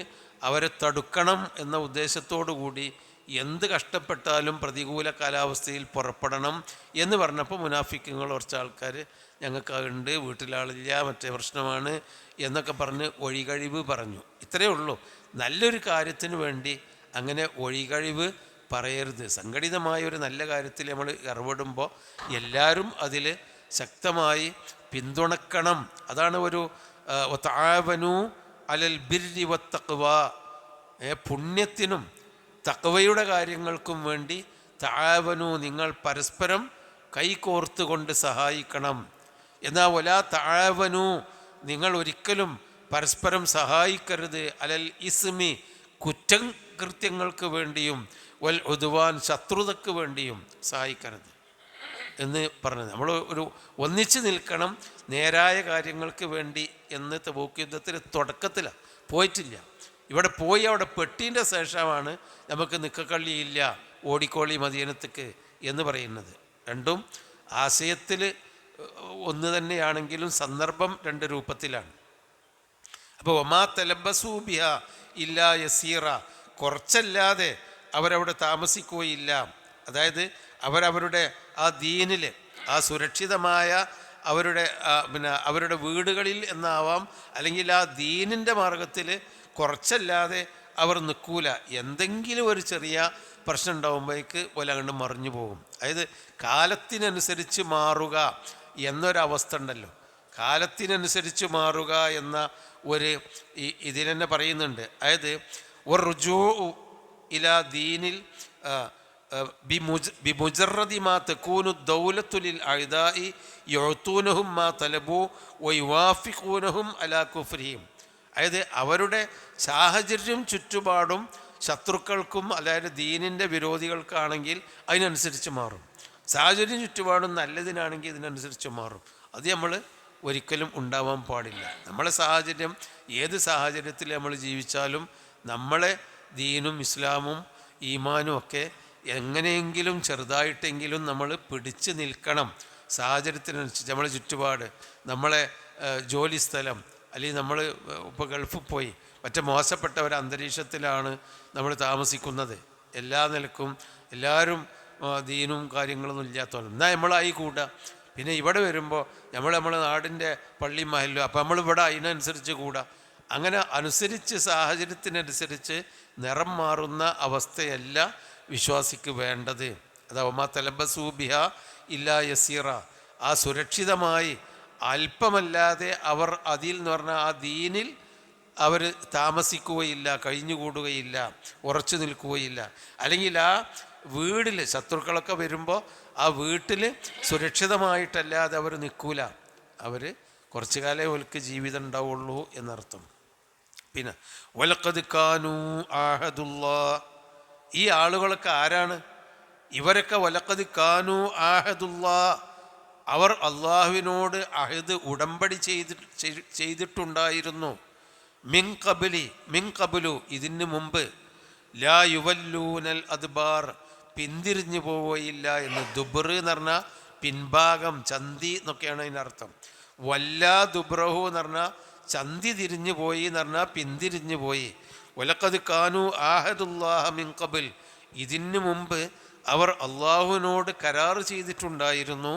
അവരെ തടുക്കണം എന്ന ഉദ്ദേശത്തോടു കൂടി എന്ത് കഷ്ടപ്പെട്ടാലും പ്രതികൂല കാലാവസ്ഥയിൽ പുറപ്പെടണം എന്ന് പറഞ്ഞപ്പോൾ മുനാഫിക്കുകൾ കുറച്ച് ആൾക്കാർ ഞങ്ങൾക്കുണ്ട്, വീട്ടിലാളില്ല, മറ്റേ പ്രശ്നമാണ് എന്നൊക്കെ പറഞ്ഞ് ഒഴികഴിവ് പറഞ്ഞു. ഇത്രയേ ഉള്ളൂ. നല്ലൊരു കാര്യത്തിന് വേണ്ടി അങ്ങനെ ഒഴികഴിവ് പറയരുത്. സംഘടിതമായ ഒരു നല്ല കാര്യത്തിൽ നമ്മൾ ഇടപെടുമ്പോൾ എല്ലാവരും അതിൽ ശക്തമായി പിന്തുണക്കണം. അതാണ് ഒരു തആവനു അലൽ ബിർരി വത്തഖ്വ, പുണ്യത്തിനും തഖ്വയുടെ കാര്യങ്ങൾക്കും വേണ്ടി തആവനു, നിങ്ങൾ പരസ്പരം കൈകോർത്തുകൊണ്ട് സഹായിക്കണം. എന്നാൽ വലാ തആവനു, നിങ്ങൾ ഒരിക്കലും പരസ്പരം സഹായിക്കരുത് അലൽ ഇസ്മി, കുറ്റം കൃത്യങ്ങൾക്ക് വേണ്ടിയും വൽ ഉദ്വാൻ ശത്രുതയ്ക്ക് വേണ്ടിയും സഹായിക്കരുത് എന്ന് പറഞ്ഞത്. നമ്മൾ ഒരു ഒന്നിച്ച് നിൽക്കണം നേരായ കാര്യങ്ങൾക്ക് വേണ്ടി എന്ന് തബൂക്ക് യുദ്ധത്തിൽ തുടക്കത്തിലാണ്, പോയിട്ടില്ല. ഇവിടെ പോയി അവിടെ പെട്ടീൻ്റെ ശേഷമാണ് നമുക്ക് നിക്കക്കള്ളിയില്ല ഓടിക്കോളി മദീനത്തേക്ക് എന്ന് പറയുന്നത്. രണ്ടും ആശയത്തിൽ ഒന്ന് തന്നെയാണെങ്കിലും സന്ദർഭം രണ്ട് രൂപത്തിലാണ്. അപ്പോൾ ഒമാ തലബസൂബിയ ഇല്ല യസീറ, കുറച്ചല്ലാതെ അവരവിടെ താമസിക്കുകയില്ല. അതായത് അവരവരുടെ ആ ദീനിൽ, ആ സുരക്ഷിതമായ അവരുടെ വീടുകളിൽ എന്നാവാം, അല്ലെങ്കിൽ ആ ദീനിൻ്റെ മാർഗത്തിൽ കുറച്ചല്ലാതെ അവർ നിൽക്കൂല. എന്തെങ്കിലും ഒരു ചെറിയ പ്രശ്നം ഉണ്ടാകുമ്പോഴേക്ക് പോലെ അങ്ങോട്ട് മറിഞ്ഞു പോകും. അതായത് കാലത്തിനനുസരിച്ച് മാറുക എന്നൊരവസ്ഥ ഉണ്ടല്ലോ, കാലത്തിനനുസരിച്ച് മാറുക എന്ന ഒരു ഇതിനെന്നെ പറയുന്നുണ്ട്. അതായത് ഒരു റുജൂ ഇലാ ദീനിൽ ബിമുജറദി മാ തകൂനു ദൗലത്തു ലിൽ അഅദാഇ യുഅതൂനഹും മാ തലബു വയുവാഫിഖൂനഹും അലാ കുഫ്രിഹിം. അതായത് അവരുടെ സാഹചര്യം ചുറ്റുപാടും ശത്രുക്കൾക്കും അതായത് ദീനിൻ്റെ വിരോധികൾക്കാണെങ്കിൽ അതിനനുസരിച്ച് മാറും. സാഹചര്യം ചുറ്റുപാടും നല്ലതിനാണെങ്കിൽ ഇതിനനുസരിച്ച് മാറും. അത് നമ്മൾ ഒരിക്കലും ഉണ്ടാവാൻ പാടില്ല. നമ്മളെ സാഹചര്യം ഏത് സാഹചര്യത്തിൽ നമ്മൾ ജീവിച്ചാലും നമ്മളെ ദീനും ഇസ്ലാമും ഈമാനും ഒക്കെ എങ്ങനെയെങ്കിലും ചെറുതായിട്ടെങ്കിലും നമ്മൾ പിടിച്ച് നിൽക്കണം. സാഹചര്യത്തിനനുസരിച്ച് നമ്മളെ ചുറ്റുപാട്, നമ്മളെ ജോലി സ്ഥലം, അല്ലെങ്കിൽ നമ്മൾ ഇപ്പോൾ ഗൾഫിൽ പോയി മറ്റേ മോശപ്പെട്ട ഒരു അന്തരീക്ഷത്തിലാണ് നമ്മൾ താമസിക്കുന്നത്. എല്ലാ നിലക്കും എല്ലാവരും ദീനും കാര്യങ്ങളൊന്നും ഇല്ലാത്തവരും എന്നാൽ നമ്മളായി കൂട്ടുക. പിന്നെ ഇവിടെ വരുമ്പോൾ നമ്മളെ നാടിൻ്റെ പള്ളി മഹലും, അപ്പോൾ നമ്മളിവിടെ അതിനനുസരിച്ച് കൂടാ. അങ്ങനെ അനുസരിച്ച് സാഹചര്യത്തിനനുസരിച്ച് നിറം മാറുന്ന അവസ്ഥയല്ല വിശ്വാസിക്ക് വേണ്ടത്. അതാവുമാ തലബസൂബിഹ ഇല്ലാ യസീറ, ആ സുരക്ഷിതമായി അല്പമല്ലാതെ അവർ അതിൽ എന്ന് പറഞ്ഞാൽ ആ ദീനിൽ അവർ താമസിക്കുകയില്ല, കഴിഞ്ഞുകൂടുകയില്ല, ഉറച്ചു നിൽക്കുകയില്ല. അല്ലെങ്കിൽ ആ വീടിൽ ശത്രുക്കളൊക്കെ വരുമ്പോൾ ആ വീട്ടിൽ സുരക്ഷിതമായിട്ടല്ലാതെ അവർ നിൽക്കൂല. അവർ കുറച്ചു കാലേ അവർക്ക് ജീവിതം ഉണ്ടാവുള്ളൂ എന്നർത്ഥം. പിന്നെ വലഖദ് കാനൂ ആഹദുല്ലാ, ഈ ആളുകളൊക്കെ ആരാണ്? ഇവരൊക്കെ വലഖദ് കാനൂ ആഹദുല്ലാ, അവർ അള്ളാഹുവിനോട് അഹദ് ഉടമ്പടി ചെയ്തിട്ടുണ്ടായിരുന്നു. മിൻ ഖബ്ലു ഇതിന് മുമ്പ്, ലാ യുവല്ലൂനൽ അദ്ബാർ പിന്തിരിഞ്ഞു പോവുകയില്ല എന്ന്. ദുബർ എന്ന് പറഞ്ഞാൽ പിൻഭാഗം, ചന്തി എന്നൊക്കെയാണ് അതിനർത്ഥം. വല്ലാ ദുബ്രഹു എന്ന് പറഞ്ഞാൽ ചന്തി തിരിഞ്ഞു പോയി എന്ന് പറഞ്ഞാൽ പിന്തിരിഞ്ഞു പോയി. വലഖദ് കാനൂ ആഹദുല്ലാഹ മിൻ ഖബ്ൽ, ഇതിന് മുമ്പ് അവർ അള്ളാഹുവിനോട് കരാർ ചെയ്തിട്ടുണ്ടായിരുന്നു.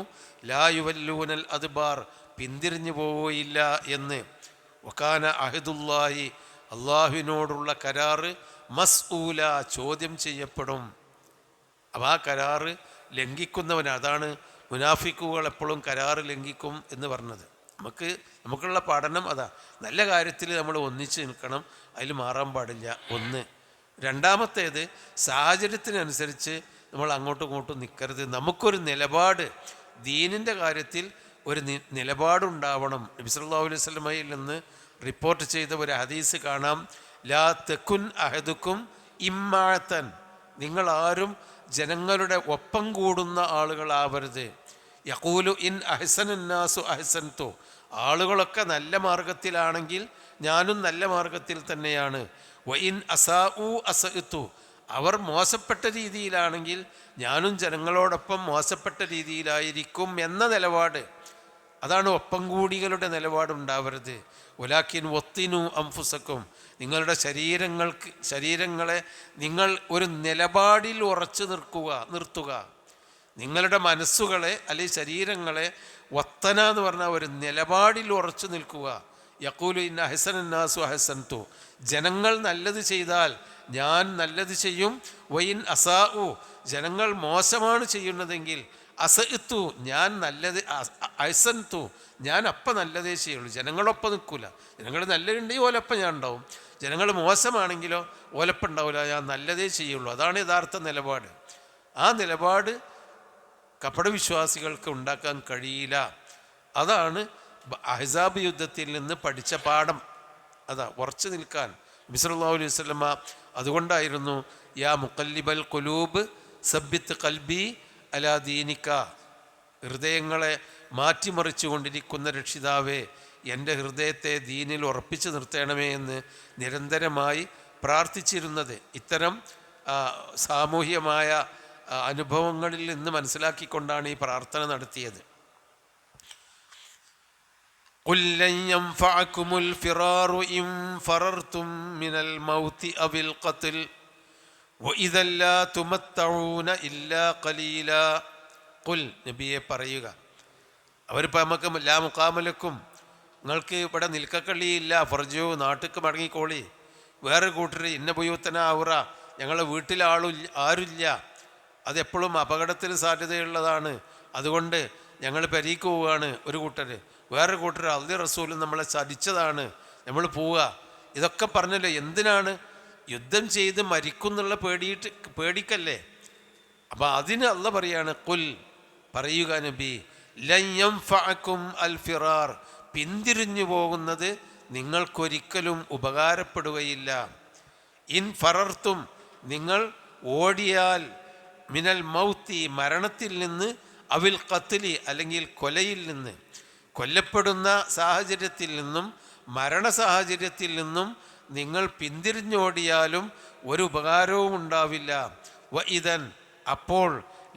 ലാ യുവല്ലൂനൽ അദ്ബാർ പിന്തിരിഞ്ഞു പോവുകയില്ല എന്ന്. വകാന അഹദുല്ലാഹി, അള്ളാഹുവിനോടുള്ള കരാറ് മസ്ഊല, ചോദ്യം ചെയ്യപ്പെടും. അപ്പോൾ ആ കരാറ് ലംഘിക്കുന്നവന്, അതാണ് മുനാഫിക്കുകൾ എപ്പോഴും കരാറ് ലംഘിക്കും എന്ന് പറഞ്ഞത്. നമുക്കുള്ള പഠനം അതാ. നല്ല കാര്യത്തിൽ നമ്മൾ ഒന്നിച്ച് നിൽക്കണം, അതിൽ മാറാൻ പാടില്ല. ഒന്ന്. രണ്ടാമത്തേത് സാഹചര്യത്തിനനുസരിച്ച് നമ്മൾ അങ്ങോട്ടും ഇങ്ങോട്ടും നിൽക്കരുത്. നമുക്കൊരു നിലപാട്, ദീനിൻ്റെ കാര്യത്തിൽ ഒരു നിലപാടുണ്ടാവണം. നബി സല്ലല്ലാഹു അലൈഹി വസല്ലമയിൽ നിന്ന് റിപ്പോർട്ട് ചെയ്ത ഒരു ഹദീസ് കാണാം. ലാ തകുൻ അഹദുക്കും ഇമ്മാഅത്തൻ, നിങ്ങളാരും ജനങ്ങളുടെ ഒപ്പം കൂടുന്ന ആളുകളാവരുത്. യഖൂലു ഇൻ അഹ്സനന്നാസു അഹ്സൻതു, ആളുകളൊക്കെ നല്ല മാർഗത്തിലാണെങ്കിൽ ഞാനും നല്ല മാർഗത്തിൽ തന്നെയാണ്. വ ഇൻ അസാഉ അസഅ്തു, അവർ മോശപ്പെട്ട രീതിയിലാണെങ്കിൽ ഞാനും ജനങ്ങളോടൊപ്പം മോശപ്പെട്ട രീതിയിലായിരിക്കും എന്ന നിലപാട്. അതാണ് ഒപ്പം കൂടികളുടെ നിലപാടുണ്ടാവരുത്. വലാക്കിൻ വത്തിനു അംഫുസക്കും, നിങ്ങളുടെ ശരീരങ്ങളെ നിങ്ങൾ ഒരു നിലപാടിൽ ഉറച്ചു നിർത്തുക. നിങ്ങളുടെ മനസ്സുകളെ അല്ലെങ്കിൽ ശരീരങ്ങളെ വത്തന എന്ന് പറഞ്ഞാൽ ഒരു നിലപാടിൽ ഉറച്ചു നിൽക്കുക. യഖൂലു ഇന്ന അഹ്സനന്നാസു അഹ്സൻതു, ജനങ്ങൾ നല്ലത് ചെയ്താൽ ഞാൻ നല്ലത് ചെയ്യും. വയിൻ അസാഉ, ജനങ്ങൾ മോശമാണ് ചെയ്യുന്നതെങ്കിൽ അസഇത്തു, ഞാൻ നല്ലത്, അഹ്സൻതു, ഞാൻ അപ്പം നല്ലതേ ചെയ്യുള്ളൂ. ജനങ്ങളൊപ്പം നിൽക്കില്ല. ജനങ്ങൾ നല്ലതുണ്ടെങ്കിൽ ഓലപ്പം ഞാൻ ഉണ്ടാവും. ജനങ്ങൾ മോശമാണെങ്കിലോ ഓലപ്പം ഉണ്ടാവില്ല, ഞാൻ നല്ലതേ ചെയ്യുള്ളൂ. അതാണ് യഥാർത്ഥ നിലപാട്. ആ നിലപാട് കപടവിശ്വാസികൾക്ക് ഉണ്ടാക്കാൻ കഴിയില്ല. അതാണ് അഹ്സാബ് യുദ്ധത്തിൽ നിന്ന് പഠിച്ച പാഠം. അതാ ഉറച്ചു നിൽക്കാൻ, നബി സല്ലല്ലാഹു അലൈഹി വസല്ലമ അതുകൊണ്ടായിരുന്നു യാ മുഖല്ലിബൽ ഖുലൂബ് സബ്ബിത്ത് ഖൽബി അലാ ദീനിക, ഹൃദയങ്ങളെ മാറ്റിമറിച്ചു കൊണ്ടിരിക്കുന്ന രക്ഷിതാവേ, എൻ്റെ ഹൃദയത്തെ ദീനിൽ ഉറപ്പിച്ചു നിർത്തണമേ എന്ന് നിരന്തരമായി പ്രാർത്ഥിച്ചിരുന്നത്. ഇത്തരം സാമൂഹ്യമായ അനുഭവങ്ങളിൽ നിന്ന് മനസ്സിലാക്കിക്കൊണ്ടാണ് ഈ പ്രാർത്ഥന നടത്തിയത്. ഖുൽ ലൻ യൻഫഅകുമുൽ ഫിറാറു ഇൻ ഫറർതും മിനൽ മൗതി അവിൽ ഖത്ൽ വഇദൻ ലാ തുമത്തഊന ഇല്ലാ ഖലീലാ. ഖുൽ, നബിയെ പറയുക, അവരിപ്പോൾ നമുക്ക് ലാ മുഖാമലക്കും, നിങ്ങൾക്ക് ഇവിടെ നിൽക്കക്കള്ളിയില്ല, ഫർജു, നാട്ടിക്ക് മടങ്ങിക്കോളി. വേറെ കൂട്ടർ ഇന്ന ബുയൂത്തന ഔറ, ഞങ്ങളെ വീട്ടിൽ ആരുമില്ല, അതെപ്പോഴും അപകടത്തിന് സാധ്യതയുള്ളതാണ്, അതുകൊണ്ട് ഞങ്ങൾ പെരീക്ക് പോവുകയാണ് ഒരു കൂട്ടർ. വേറെ കൂട്ടർ അള്ളാഹു റസൂലും നമ്മളെ ചതിച്ചതാണ്, നമ്മൾ പോവുക. ഇതൊക്കെ പറഞ്ഞല്ലോ. എന്തിനാണ്? യുദ്ധം ചെയ്ത് മരിക്കുന്നുള്ള പേടിക്കല്ലേ. അപ്പം അതിന് അള്ളാഹ് പറയാണ്, ഖുൽ, പറയുക നബി, ലൻ യൻഫഅകും അൽ ഫിറാർ, പിന്തിരിഞ്ഞു പോകുന്നത് നിങ്ങൾക്കൊരിക്കലും ഉപകാരപ്പെടുകയില്ല. ഇൻ ഫറർത്തും, നിങ്ങൾ ഓടിയാൽ, മിനൽ മൗത്തി, മരണത്തിൽ നിന്ന്, അവിൽ ഖത്ലി, അല്ലെങ്കിൽ കൊലയിൽ നിന്ന്, കൊല്ലപ്പെടുന്ന സാഹചര്യത്തിൽ നിന്നും മരണ സാഹചര്യത്തിൽ നിന്നും നിങ്ങൾ പിന്തിരിഞ്ഞോടിയാലും ഒരു ഉപകാരവും ഉണ്ടാവില്ല. വഇദൻ, അപ്പോൾ,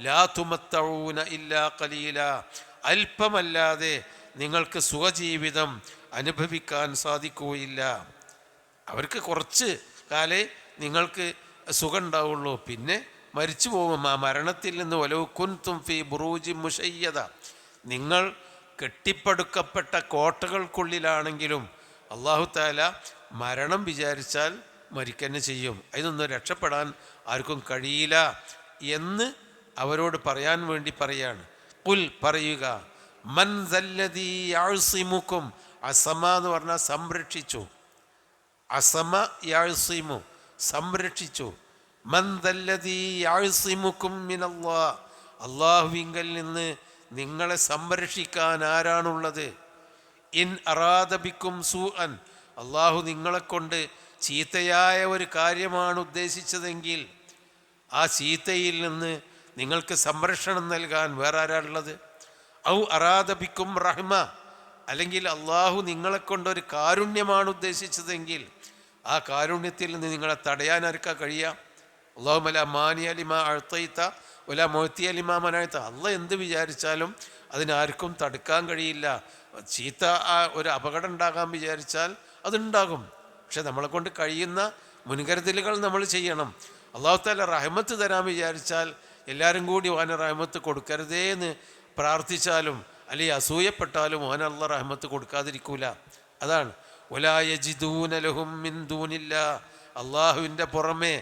ലാ തുമത്തഊന ഇല്ലാ ഖലീല, അല്പമല്ലാതെ നിങ്ങൾക്ക് സുഖജീവിതം അനുഭവിക്കാൻ സാധിക്കുകയില്ല. അവർക്ക് കുറച്ച് കാലേ നിങ്ങൾക്ക് സുഖം ഉണ്ടാവുള്ളൂ, പിന്നെ മരിച്ചു പോകും. ആ മരണത്തിൽ നിന്ന് വലൗ കുൻതും ഫീ ബുറൂജി മുശയ്യദ, നിങ്ങൾ കെട്ടിപ്പടുക്കപ്പെട്ട കോട്ടകൾക്കുള്ളിലാണെങ്കിലും അല്ലാഹു തആല മരണം വിചാരിച്ചാൽ മരിക്കന്നെ ചെയ്യും. അതിനൊന്നും രക്ഷപ്പെടാൻ ആർക്കും കഴിയില്ല എന്ന് അവരോട് പറയാൻ വേണ്ടി പറയാണ്. ഖുൽ, പറയുക, മൻ ദല്ലദീ യഅ്സിമുക്കും, അസമ എന്ന് പറഞ്ഞാൽ സംരക്ഷിച്ചു, അസമ യഅ്സിമു, സംരക്ഷിച്ചു. മൻ ദല്ലദീ യഅ്സിമുക്കും മിനല്ലാഹ്, അല്ലാഹുവിങ്കൽ നിന്ന് നിങ്ങളെ സംരക്ഷിക്കാൻ ആരാണുള്ളത്? ഇൻ അറാദ ബിക്കും സൂഅൻ, അള്ളാഹു നിങ്ങളെക്കൊണ്ട് ചീത്തയായ ഒരു കാര്യമാണ് ഉദ്ദേശിച്ചതെങ്കിൽ ആ ചീത്തയിൽ നിന്ന് നിങ്ങൾക്ക് സംരക്ഷണം നൽകാൻ വേറെ ആരാളുള്ളത്? ഔ അറാദ ബിക്കും റഹ്മ, അല്ലെങ്കിൽ അള്ളാഹു നിങ്ങളെക്കൊണ്ടൊരു കാരുണ്യമാണ് ഉദ്ദേശിച്ചതെങ്കിൽ ആ കാരുണ്യത്തിൽ നിന്ന് നിങ്ങളെ തടയാൻ ആർക്കാ കഴിയുക? അല്ലാഹുമ്മ ലാ മാനിയ ലിമാ അഅ്തൈത വലാ മുഅ്തിയ ലിമാ മനഅത, അള്ളാഹ് എന്ത് വിചാരിച്ചാലും അതിനാർക്കും തടുക്കാൻ കഴിയില്ല. ചീത്ത ഒരു അപകടം ഉണ്ടാകാൻ വിചാരിച്ചാൽ അതുണ്ടാകും. പക്ഷെ നമ്മളെ കൊണ്ട് കഴിയുന്ന മുൻകരുതലുകൾ നമ്മൾ ചെയ്യണം. അല്ലാഹു തആല റഹ്മത്ത് തരാൻ വിചാരിച്ചാൽ എല്ലാവരും കൂടി ഓനെ റഹ്മത്ത് കൊടുക്കരുതേ എന്ന് പ്രാർത്ഥിച്ചാലും അല്ലെങ്കിൽ അസൂയപ്പെട്ടാലും ഓൻ അല്ലാഹ് റഹ്മത്ത് കൊടുക്കാതിരിക്കൂല. അതാണ് വലാ യജിദൂന ലഹും മിൻ ദൂനില്ലാ, അള്ളാഹുവിൻ്റെ പുറമെ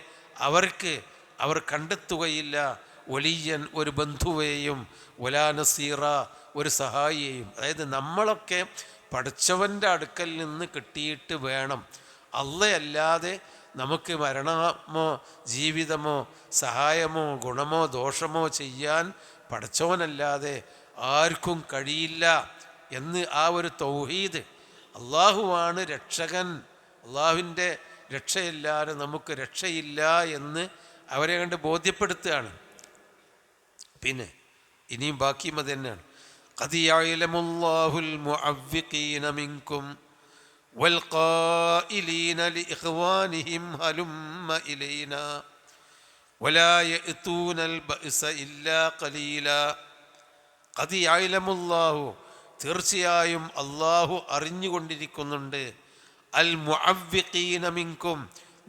അവർ കണ്ടെത്തുകയില്ല വലിയൻ, ഒരു ബന്ധുവേയും, വലാ നസീറ, ഒരു സഹായിയെയും. അതായത് നമ്മളൊക്കെ പഠിച്ചവൻ്റെ അടുക്കൽ നിന്ന് കിട്ടിയിട്ട് വേണം. അല്ലാതെ നമുക്ക് മരണമോ ജീവിതമോ സഹായമോ ഗുണമോ ദോഷമോ ചെയ്യാൻ പഠിച്ചവനല്ലാതെ ആർക്കും കഴിയില്ല എന്ന് ആ ഒരു തൗഹീദ്, അള്ളാഹുവാണ് രക്ഷകൻ, അള്ളാഹുവിൻ്റെ രക്ഷയില്ലാതെ നമുക്ക് രക്ഷയില്ല എന്ന് അവരെ കണ്ട് ബോധ്യപ്പെടുത്തുകയാണ്. പിന്നെ ഇനിയും ബാക്കിയും അത് തന്നെയാണ്. ഖദ് യഅലമുല്ലാഹുൽ മുഅവ്വിഖീന മിൻകും വൽഖായിലീന ലിഇഖ്വാനിഹിം ഹലുമ്മ ഇലൈനാ വലാ യഅ്തൂനൽ ബഅസ ഇല്ലാ ഖലീലാ. ഖദ് യഅലമുല്ലാഹു, തീർച്ചയായും അള്ളാഹു അറിഞ്ഞുകൊണ്ടിരിക്കുന്നുണ്ട്, അൽ മുഅവ്വിഖീന മിൻകും,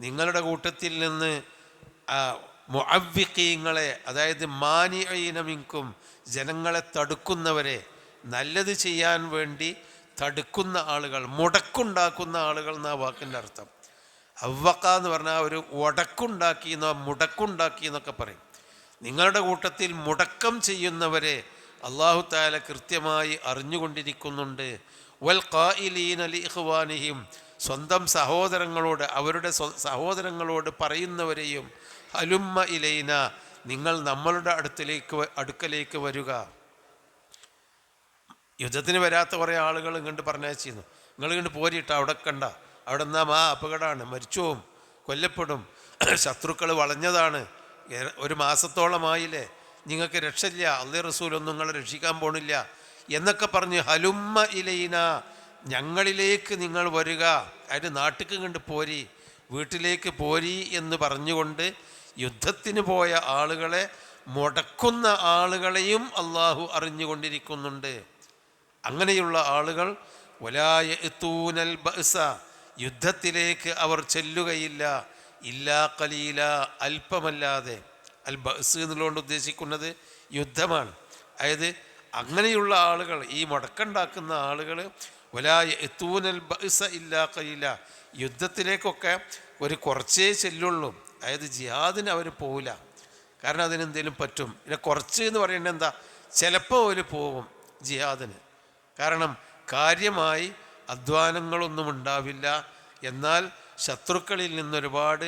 നിങ്ങളുടെ കൂട്ടത്തിൽ നിന്ന് മുഅവ്വിഖീങ്ങളെ, അതായത് മാനിഈന മിൻകും, ജനങ്ങളെ തടുക്കുന്നവരെ, നല്ലത് ചെയ്യാൻ വേണ്ടി തടുക്കുന്ന ആളുകൾ, മുടക്കുണ്ടാക്കുന്ന ആളുകൾ എന്നാ വാക്കിൻ്റെ അർത്ഥം. അവ്വക്ക എന്ന് പറഞ്ഞാൽ ഒരു ഉടക്കുണ്ടാക്കിയെന്നോ മുടക്കുണ്ടാക്കിയെന്നൊക്കെ പറയും. നിങ്ങളുടെ കൂട്ടത്തിൽ മുടക്കം ചെയ്യുന്നവരെ അല്ലാഹു തആല കൃത്യമായി അറിഞ്ഞുകൊണ്ടിരിക്കുന്നുണ്ട്. വൽ ഖായിലീന ലിഇഖ്വാനിഹിം, സ്വന്തം സഹോദരങ്ങളോട്, അവരുടെ സഹോദരങ്ങളോട് പറയുന്നവരെയും, ഹലുമ്മ ഇലൈന, നിങ്ങൾ നമ്മളുടെ അടുക്കലേക്ക് വരിക. യുദ്ധത്തിന് വരാത്ത കുറേ ആളുകൾ ഇങ്ങോട്ട് പറഞ്ഞയച്ചിരുന്നു, നിങ്ങൾ ഇങ്ങോട്ട് പോരിട്ട അവിടെ കണ്ട, അവിടെ നിന്നാ അപകടമാണ്, മരിച്ചുവും കൊല്ലപ്പെടും, ശത്രുക്കൾ വളഞ്ഞതാണ്, 1 മാസത്തോളമായില്ലേ, നിങ്ങൾക്ക് രക്ഷയില്ല, അള്ളാഹു റസൂലൊന്നും നിങ്ങളെ രക്ഷിക്കാൻ പോണില്ല എന്നൊക്കെ പറഞ്ഞ് ഹലുമ്മ ഇലൈന, ഞങ്ങളിലേക്ക് നിങ്ങൾ വരിക, അതിന് നാട്ടിക്ക് കണ്ട് പോരി, വീട്ടിലേക്ക് പോരി എന്ന് പറഞ്ഞുകൊണ്ട് യുദ്ധത്തിന് പോയ ആളുകളെ മുടക്കുന്ന ആളുകളെയും അള്ളാഹു അറിഞ്ഞുകൊണ്ടിരിക്കുന്നുണ്ട്. അങ്ങനെയുള്ള ആളുകൾ വലായതൂനൽ ബഅസ, യുദ്ധത്തിലേക്ക് അവർ ചെല്ലുകയില്ല, ഇല്ലാ ഖലീല, അല്പമല്ലാതെ. അൽ ബഅസ് എന്നുള്ളതുകൊണ്ട് ഉദ്ദേശിക്കുന്നത് യുദ്ധമാണ്. അതായത് അങ്ങനെയുള്ള ആളുകൾ, ഈ മുടക്കുണ്ടാക്കുന്ന ആളുകൾ വലായതൂനൽ ബഅസ ഇല്ലാ ഖലീല, യുദ്ധത്തിലേക്കൊക്കെ കുറച്ചേ ചെല്ലുള്ളൂ. അതായത് ജിഹാദിന് അവർ പോവില്ല, കാരണം അതിനെന്തെങ്കിലും പറ്റും. പിന്നെ കുറച്ച് എന്ന് പറയുന്നത് എന്താ, ചിലപ്പോൾ അവർ പോകും ജിഹാദിന്, കാരണം കാര്യമായി അധ്വാനങ്ങളൊന്നും ഉണ്ടാവില്ല. എന്നാൽ ശത്രുക്കളിൽ നിന്നൊരുപാട്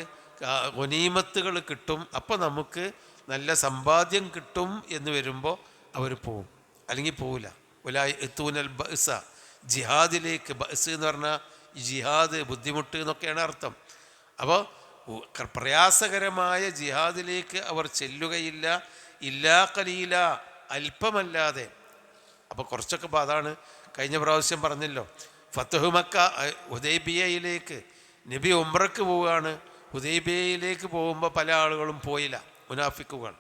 ഗനീമത്തുകൾ കിട്ടും, അപ്പോൾ നമുക്ക് നല്ല സമ്പാദ്യം കിട്ടും എന്ന് വരുമ്പോൾ അവർ പോവും, അല്ലെങ്കിൽ പോവില്ല. വലായതൂനൽ ബഅസ, ജിഹാദിലേക്ക്, ബഅസ് എന്ന് പറഞ്ഞാൽ ജിഹാദ് ബുദ്ധിമുട്ട് എന്നൊക്കെയാണ് അർത്ഥം. അപ്പോൾ പ്രയാസകരമായ ജിഹാദിലേക്ക് അവർ ചെല്ലുകയില്ല, ഇല്ലാ ഖലീല, അല്പമല്ലാതെ. അപ്പോൾ കുറച്ചൊക്കെ ഇപ്പോൾ അതാണ് കഴിഞ്ഞ പ്രാവശ്യം പറഞ്ഞല്ലോ, ഫത്ഹു മക്ക, ഹുദൈബിയയിലേക്ക് നബി ഉംറക്ക് പോവുകയാണ്. ഹുദൈബിയയിലേക്ക് പോകുമ്പോൾ പല ആളുകളും പോയില്ല, മുനാഫിക്കുകൾ,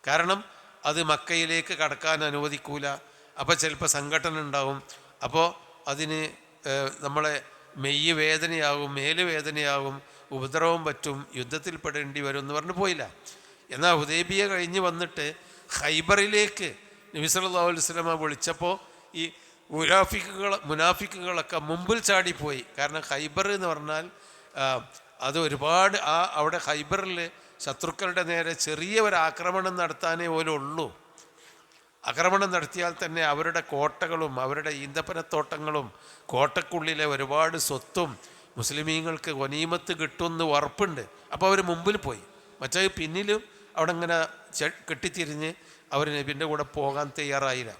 കാരണം അത് മക്കയിലേക്ക് കടക്കാൻ അനുവദിക്കൂല. അപ്പോൾ ചിലപ്പോൾ സംഘടന ഉണ്ടാവും, അപ്പോൾ അതിന് നമ്മളെ മെയ്യ് വേദനയാകും, മേല് വേദനയാകും, ഉപദ്രവം പറ്റും, യുദ്ധത്തിൽ പെടേണ്ടി വരും എന്ന് പറഞ്ഞ് പോയില്ല. എന്നാൽ ഹുദൈബിയ കഴിഞ്ഞ് വന്നിട്ട് ഖൈബറിലേക്ക് നബി സല്ലല്ലാഹു അലൈഹി വസല്ലമ വിളിച്ചപ്പോൾ ഈ മുനാഫിക്കുകളൊക്കെ മുമ്പിൽ ചാടിപ്പോയി. കാരണം ഖൈബർ എന്ന് പറഞ്ഞാൽ അത് ഒരുപാട്, അവിടെ ഖൈബറിൽ ശത്രുക്കളുടെ നേരെ ചെറിയ ഒരു ആക്രമണം നടത്താനേ പോലും ഉള്ളൂ. ആക്രമണം നടത്തിയാൽ തന്നെ അവരുടെ കോട്ടകളും അവരുടെ ഈന്തപ്പനത്തോട്ടങ്ങളും കോട്ടക്കുള്ളിലെ ഒരുപാട് സ്വത്തും മുസ്ലിമീങ്ങൾക്ക് ഗനീമത്ത് കിട്ടുമെന്ന് ഉറപ്പുണ്ട്. അപ്പോൾ അവർ മുമ്പിൽ പോയി, മറ്റേ പിന്നിലും അവിടെ ഇങ്ങനെ കെട്ടിത്തിരിഞ്ഞ് അവർ നബിൻ്റെ കൂടെ പോകാൻ തയ്യാറായില്ല.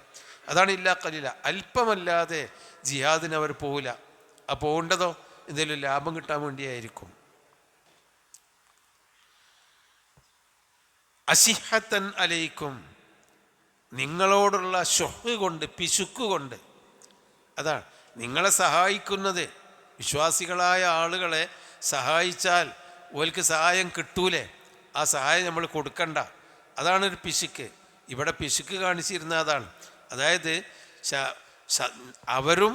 അതാണ് ഇല്ലാ ഖലീല, അല്പമല്ലാതെ ജിഹാദിന് അവർ പോവില്ല. ആ പോകേണ്ടതോ എന്തെങ്കിലും ലാഭം കിട്ടാൻ വേണ്ടിയായിരിക്കും. അസിഹത്തൻ അലൈക്കും, നിങ്ങളോടുള്ള ഷുഹ് കൊണ്ട്, പിശുക്ക് കൊണ്ട്. അതാണ് നിങ്ങളെ സഹായിക്കുന്നത്. വിശ്വാസികളായ ആളുകളെ സഹായിച്ചാൽ ഓൽക്ക് സഹായം കിട്ടൂലേ, ആ സഹായം നമ്മൾ കൊടുക്കണ്ട, അതാണൊരു പിശുക്ക്. ഇവിടെ പിശുക്ക് കാണിച്ചിരുന്ന അതാണ്. അതായത് അവരും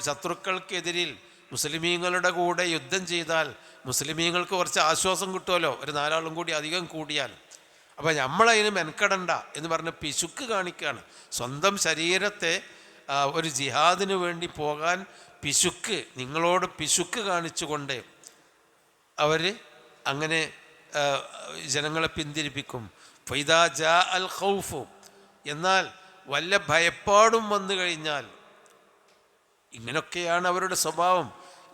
ശത്രുക്കൾക്കെതിരിൽ മുസ്ലിമീങ്ങളുടെ കൂടെ യുദ്ധം ചെയ്താൽ മുസ്ലിമീങ്ങൾക്ക് കുറച്ച് ആശ്വാസം കിട്ടുമല്ലോ, ഒരു 4 ആളും കൂടി അധികം കൂടിയാൽ. അപ്പോൾ നമ്മളതിന് മെനക്കെടണ്ട എന്ന് പറഞ്ഞ് പിശുക്ക് കാണിക്കുകയാണ്. സ്വന്തം ശരീരത്തെ ഒരു ജിഹാദിന് വേണ്ടി പോകാൻ പിശുക്ക്, നിങ്ങളോട് പിശുക്ക് കാണിച്ചുകൊണ്ട് അവർ അങ്ങനെ ജനങ്ങളെ പിന്തിരിപ്പിക്കും. ഫൈദാ ജാ അൽ ഖൗഫു, എന്നാൽ വല്ല ഭയപ്പാടും വന്നു കഴിഞ്ഞാൽ, ഇങ്ങനൊക്കെയാണ് അവരുടെ സ്വഭാവം.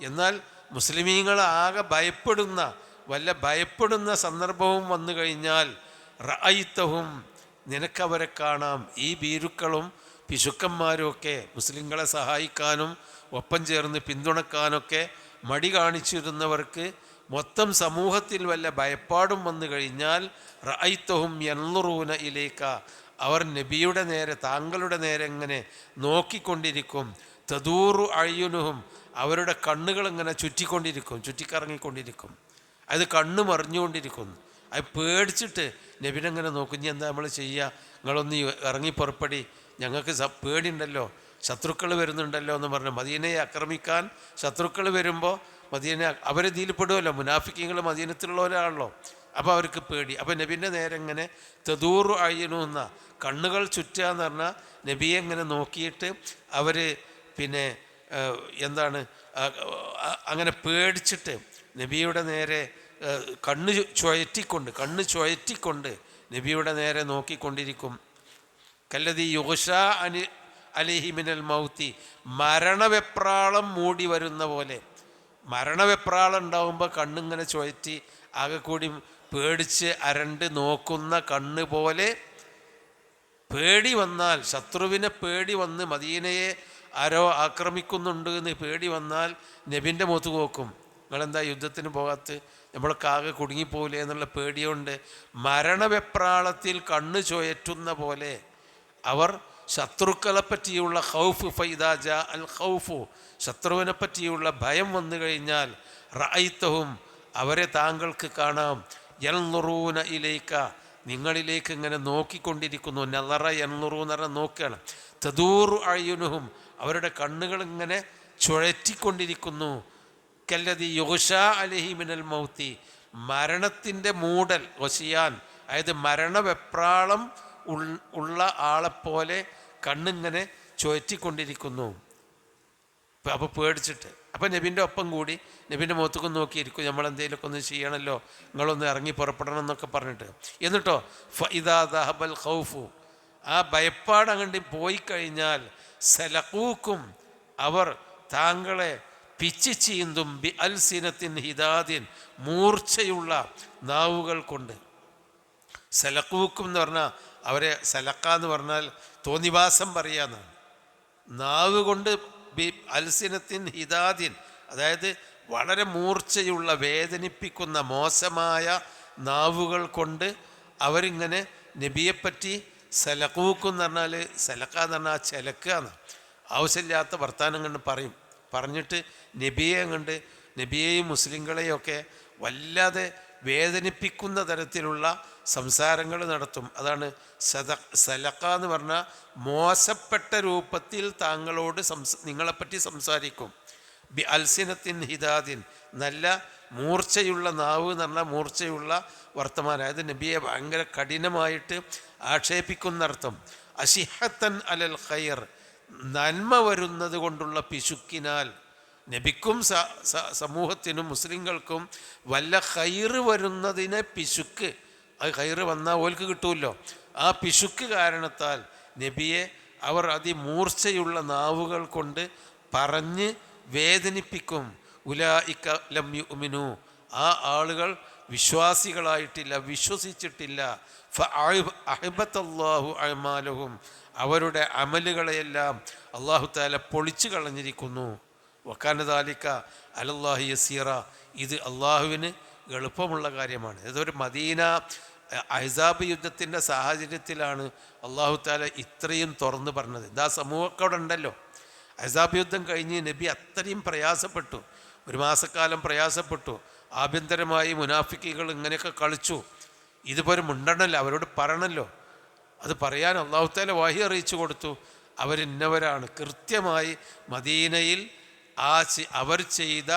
എന്നാൽ മുസ്ലിമീങ്ങൾ ആകെ ഭയപ്പെടുന്ന സന്ദർഭവും വന്നു കഴിഞ്ഞാൽ റഅയ്തഹും, നിനക്കവരെ കാണാം. ഈ ഭീരുക്കളും പിശുക്കന്മാരും ഒക്കെ മുസ്ലിങ്ങളെ സഹായിക്കാനും ഒപ്പം ചേർന്ന് പിന്തുണക്കാനൊക്കെ മടി കാണിച്ചിരുന്നവർക്ക് മൊത്തം സമൂഹത്തിൽ വല്ല ഭയപ്പാടും വന്നു കഴിഞ്ഞാൽ റഅയ്തഹും യൻളുറൂന ഇലൈക, അവർ നബിയുടെ നേരെ, താങ്കളുടെ നേരെ ഇങ്ങനെ നോക്കിക്കൊണ്ടിരിക്കും. തദൂറു അയ്യുനുഹും, അവരുടെ കണ്ണുകൾ ഇങ്ങനെ ചുറ്റിക്കറങ്ങിക്കൊണ്ടിരിക്കും. അത് കണ്ണ് മറിഞ്ഞുകൊണ്ടിരിക്കുന്നു. അത് പേടിച്ചിട്ട് നബിനെങ്ങനെ നോക്കും, ഇനി എന്താ നമ്മൾ ചെയ്യുക, നിങ്ങളൊന്ന് ഇറങ്ങി പുറപ്പെടി, ഞങ്ങൾക്ക് പേടിയുണ്ടല്ലോ, ശത്രുക്കൾ വരുന്നുണ്ടല്ലോ എന്ന് പറഞ്ഞ് മദീനയെ ആക്രമിക്കാൻ ശത്രുക്കൾ വരുമ്പോൾ മദീന അവരിതിൽ പെടുമല്ലോ, മുനാഫിക്കീങ്ങൾ മദീനത്തിലുള്ളവരാണല്ലോ, അപ്പോൾ അവർക്ക് പേടി. അപ്പോൾ നബിൻ്റെ നേരെ ഇങ്ങനെ തദൂറു അയ്യനുന്ന, കണ്ണുകൾ ചുറ്റുക എന്ന് പറഞ്ഞാൽ നബിയെ ഇങ്ങനെ നോക്കിയിട്ട് അവർ പിന്നെ എന്താണ് അങ്ങനെ പേടിച്ചിട്ട് നബിയുടെ നേരെ കണ്ണ് ചുഴറ്റിക്കൊണ്ട് നബിയുടെ നേരെ നോക്കിക്കൊണ്ടിരിക്കും. കല്ലദീ യുഗ്ശാ അലൈഹി മിനൽ മൗത്തി, മരണവെപ്രാളം മൂടി വരുന്ന പോലെ. മരണവെപ്രാളം ഉണ്ടാകുമ്പോൾ കണ്ണിങ്ങനെ ചുഴറ്റി ആകെ കൂടി പേടിച്ച് അരണ്ട് നോക്കുന്ന കണ്ണ് പോലെ പേടി വന്നാൽ, ശത്രുവിനെ പേടി വന്ന് മദീനയെ ആരോ ആക്രമിക്കുന്നുണ്ട് എന്ന് പേടി വന്നാൽ നബിൻ്റെ മുഖത്ത് നോക്കും. നിങ്ങളെന്താ യുദ്ധത്തിന് പോകാത്ത, നമ്മളൊക്കെ ആകെ കുടുങ്ങിപ്പോകില്ലേ എന്നുള്ള പേടിയുണ്ട്. മരണവെപ്രാളത്തിൽ കണ്ണ് ചുയറ്റുന്ന പോലെ അവർ ശത്രുക്കളെ പറ്റിയുള്ള ഖൗഫ്, ഫൈദാജ അൽ ഖൗഫു, ശത്രുവിനെ പറ്റിയുള്ള ഭയം വന്നു കഴിഞ്ഞാൽ റഅയ്തഹും, അവരെ താങ്കൾക്ക് കാണാം, യൻളുറൂന ഇലൈക, നിങ്ങളിലേക്ക് ഇങ്ങനെ നോക്കിക്കൊണ്ടിരിക്കുന്നു. നളറ യൻളുറു എന്ന് പറഞ്ഞാൽ നോക്കുകയാണ്. തദൂറു അയുനുഹും, അവരുടെ കണ്ണുകൾ ഇങ്ങനെ ചുഴറ്റിക്കൊണ്ടിരിക്കുന്നു. കല്ലദി യുഗ്ഷാ അലൈഹി മിനൽ മൗത്തി, മരണത്തിൻ്റെ മൂടൽ, വശിയാൻ അതായത് മരണവെപ്രാളം ഉള്ള ആളെപ്പോലെ കണ്ണിങ്ങനെ ചുഴറ്റിക്കൊണ്ടിരിക്കുന്നു. അപ്പോൾ പേടിച്ചിട്ട്, അപ്പം നബിൻ്റെ ഒപ്പം കൂടി നബിൻ്റെ മുഖത്തേക്ക് നോക്കിയിരിക്കും, നമ്മളെന്തെങ്കിലുമൊക്കെ ഒന്ന് ചെയ്യണമല്ലോ, നിങ്ങളൊന്ന് ഇറങ്ങി പുറപ്പെടണം എന്നൊക്കെ പറഞ്ഞിട്ട്. എന്നിട്ടോ ഫഇദാ ദഹബൽ ഖൗഫു, ആ ഭയപ്പാട് അങ്ങോട്ട് പോയി കഴിഞ്ഞാൽ സലഖൂക്കും, അവർ താങ്കളെ പിച്ചി ചീന്തും, ബി അൽസിനത്തിൻ ഹിദാദിൻ, മൂർച്ചയുള്ള നാവുകൾ കൊണ്ട്. സലഖൂക്കും എന്ന് പറഞ്ഞാൽ അവരെ, സലക്ക എന്ന് പറഞ്ഞാൽ തോന്നിവാസം പറയാന്നാണ്. നാവ് കൊണ്ട് ബി അൽസിനത്തിൻ ഹിദാദിൻ, അതായത് വളരെ മൂർച്ചയുള്ള വേദനിപ്പിക്കുന്ന മോശമായ നാവുകൾ കൊണ്ട് അവരിങ്ങനെ നബിയെപ്പറ്റി സലഖൂക്കെന്ന് പറഞ്ഞാൽ, സലക്ക എന്ന് പറഞ്ഞാൽ ചിലക്കുക എന്ന്, ആവശ്യമില്ലാത്ത വർത്താനം കണ്ട് പറയും. പറഞ്ഞിട്ട് നബിയെ കണ്ട്, നബിയെയും മുസ്ലിങ്ങളെയും ഒക്കെ വല്ലാതെ വേദനിപ്പിക്കുന്ന തരത്തിലുള്ള സംസാരങ്ങൾ നടത്തും. അതാണ് സലക്ക എന്ന് പറഞ്ഞാൽ മോശപ്പെട്ട രൂപത്തിൽ താങ്കളോട് നിങ്ങളെപ്പറ്റി സംസാരിക്കും. ബി അൽസിനത്തിൻ ഹിദാദിൻ, നല്ല മൂർച്ചയുള്ള നാവ് എന്ന് പറഞ്ഞാൽ മൂർച്ചയുള്ള വർത്തമാനം, അതായത് നബിയെ ഭയങ്കര കഠിനമായിട്ട് ആക്ഷേപിക്കുന്നർത്ഥം. അശിഹത്തൻ അലൽ ഖൈർ, നന്മ വരുന്നത് കൊണ്ടുള്ള പിശുക്കിനാൽ, നബിക്കും സമൂഹത്തിനും മുസ്ലിങ്ങൾക്കും വല്ല ഖൈറ് വരുന്നതിനെ പിശുക്ക്, അത് ഖൈറ് വന്നാൽ ഓൽക്ക് കിട്ടുമല്ലോ, ആ പിശുക്ക് കാരണത്താൽ നബിയെ അവർ അതിമൂർച്ചയുള്ള നാവുകൾ കൊണ്ട് പറഞ്ഞ് വേദനിപ്പിക്കും. ഉലായിക ലം യുഅ്മിനു, ആ ആളുകൾ വിശ്വാസികളായിട്ടില്ല, വിശ്വസിച്ചിട്ടില്ല. ഫഅഹബത്തല്ലാഹു അഅമാലഹും, അവരുടെ അമലുകളെയെല്ലാം അല്ലാഹു തആല പൊളിച്ചു കളഞ്ഞിരിക്കുന്നു. വകാന ദാലിക അലല്ലാഹി യസീറ, ഇത് അള്ളാഹുവിന് എളുപ്പമുള്ള കാര്യമാണ്. ഇതൊരു മദീന അഹ്സാബ് യുദ്ധത്തിൻ്റെ സാഹചര്യത്തിലാണ് അല്ലാഹു തആല ഇത്രയും തുറന്നു പറഞ്ഞത്. ഇതാ സമൂഹമൊക്കെ അവിടെ ഉണ്ടല്ലോ. അഹ്സാബ് യുദ്ധം കഴിഞ്ഞ് നബി അത്രയും പ്രയാസപ്പെട്ടു, ഒരു മാസക്കാലം പ്രയാസപ്പെട്ടു. ആഭ്യന്തരമായി മുനാഫിക്കുകൾ ഇങ്ങനെയൊക്കെ കളിച്ചു. ഇതുപോലെ മുണ്ടണല്ലോ, അവരോട് പറയണമല്ലോ. അത് പറയാൻ അല്ലാഹു തആല വഹി അറിയിച്ചു കൊടുത്തു. അവരിന്നവരാണ്. കൃത്യമായി മദീനയിൽ അവർ ചെയ്ത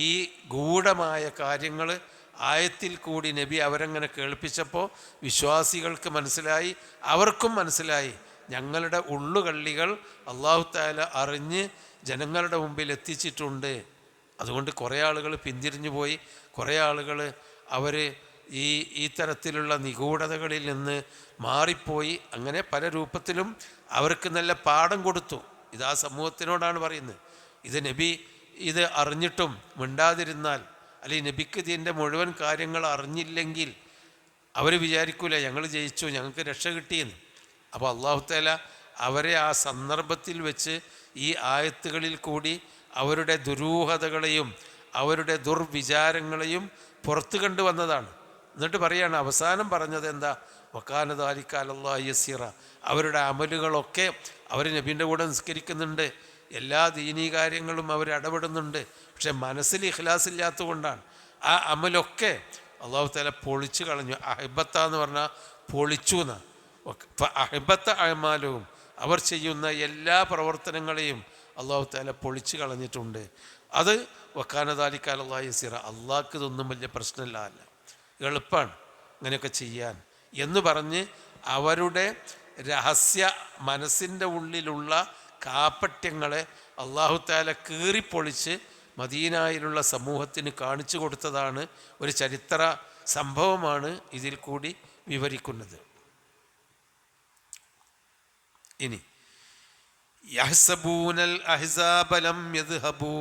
ഈ ഗൂഢമായ കാര്യങ്ങൾ ആയത്തിൽ കൂടി നബി അവരങ്ങനെ കേൾപ്പിച്ചപ്പോൾ വിശ്വാസികൾക്ക് മനസ്സിലായി, അവർക്കും മനസ്സിലായി, ഞങ്ങളുടെ ഉള്ളുകള്ളികൾ അല്ലാഹു തആല അറിഞ്ഞ് ജനങ്ങളുടെ മുമ്പിൽ എത്തിച്ചിട്ടുണ്ട്. അതുകൊണ്ട് കുറേ ആളുകൾ പിന്തിരിഞ്ഞു പോയി, കുറേ ആളുകൾ അവർ ഈ തരത്തിലുള്ള നിഗൂഢതകളിൽ നിന്ന് മാറിപ്പോയി. അങ്ങനെ പല രൂപത്തിലും അവർക്ക് നല്ല പാഠം കൊടുത്തു. ഇത് ആ സമൂഹത്തിനോടാണ് പറയുന്നത്. ഇത് നബി ഇത് അറിഞ്ഞിട്ടും മിണ്ടാതിരുന്നാൽ, അല്ലെങ്കിൽ നബിക്ക് ഇതിൻ്റെ മുഴുവൻ കാര്യങ്ങൾ അറിഞ്ഞില്ലെങ്കിൽ അവർ വിചാരിക്കൂല ഞങ്ങൾ ജയിച്ചു, ഞങ്ങൾക്ക് രക്ഷ കിട്ടിയെന്ന്. അപ്പോൾ അല്ലാഹു തആല അവരെ ആ സന്ദർഭത്തിൽ വെച്ച് ഈ ആയത്തുകളിൽ കൂടി അവരുടെ ദുരൂഹതകളെയും അവരുടെ ദുർവിചാരങ്ങളെയും പുറത്തു കണ്ടുവന്നതാണ്. എന്നിട്ട് പറയാണ്, അവസാനം പറഞ്ഞത് എന്താ? വകാന ദാലിക അലല്ലാഹി യസീറ, അവരുടെ അമലുകളൊക്കെ, അവർ നബീൻ്റെ കൂടെ നിസ്കരിക്കുന്നുണ്ട്, എല്ലാ ദീനീ കാര്യങ്ങളും അവർ ഇടപെടുന്നുണ്ട്, പക്ഷെ മനസ്സിൽ ഇഖ്ലാസ് ഇല്ലാത്തത് കൊണ്ടാണ് ആ അമലൊക്കെ അല്ലാഹു തആല പൊളിച്ചു കളഞ്ഞു. അഹിബത്ത എന്ന് പറഞ്ഞാൽ പൊളിച്ചു എന്നാണ്. അഹിബത്ത അഅമാലുഹും, അവർ ചെയ്യുന്ന എല്ലാ പ്രവർത്തനങ്ങളെയും അല്ലാഹു തആല പൊളിച്ചു കളഞ്ഞിട്ടുണ്ട്. അത് വകാന ദാലിക അലല്ലാഹി യസീറ, അള്ളാഹ്ക്ക് ഇതൊന്നും വലിയ പ്രശ്നമില്ല, അല്ല എളുപ്പമാണ് അങ്ങനെയൊക്കെ ചെയ്യാൻ എന്ന് പറഞ്ഞ് അവരുടെ രഹസ്യ മനസ്സിൻ്റെ ഉള്ളിലുള്ള കാപട്യങ്ങളെ അല്ലാഹു തആല കീറിപ്പൊളിച്ച് മദീനയിലുള്ള സമൂഹത്തിന് കാണിച്ചു കൊടുത്തതാണ്. ഒരു ചരിത്ര സംഭവമാണ് ഇതിൽ കൂടി വിവരിക്കുന്നത്. ഇനി യഹ്സബൂനൽ അഹ്സാബ ലം യദ്ഹബു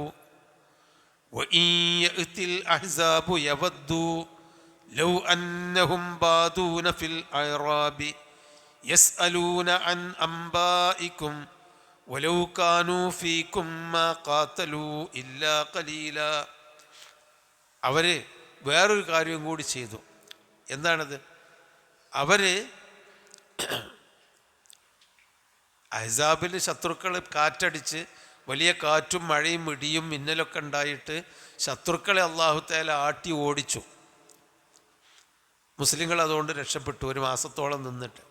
വഇൻ യഅതിൽ അഹ്സാബു യവദ്ദു ലൗ അന്നഹും ബാദൂന ഫിൽ അറാബി യസ്അലൂന അൻ അംബാഇകും വലൗ കാനൂ ഫീകും മാ ഖാതലൂ ഇല്ലാ ഖലീല. അവർ വേറൊരു കാര്യം കൂടി ചെയ്തു. എന്താണത്? അവർ അഹ്സാബിൽ ശത്രുക്കൾ കാറ്റടിച്ച് വലിയ കാറ്റും മഴയും ഇടിയും മിന്നലൊക്കെ ഉണ്ടായിട്ട് ശത്രുക്കളെ അല്ലാഹു തആല ആട്ടി ഓടിച്ചു. മുസ്ലിങ്ങൾ അതുകൊണ്ട് രക്ഷപ്പെട്ടു 1 മാസത്തോളം നിന്നിട്ട്.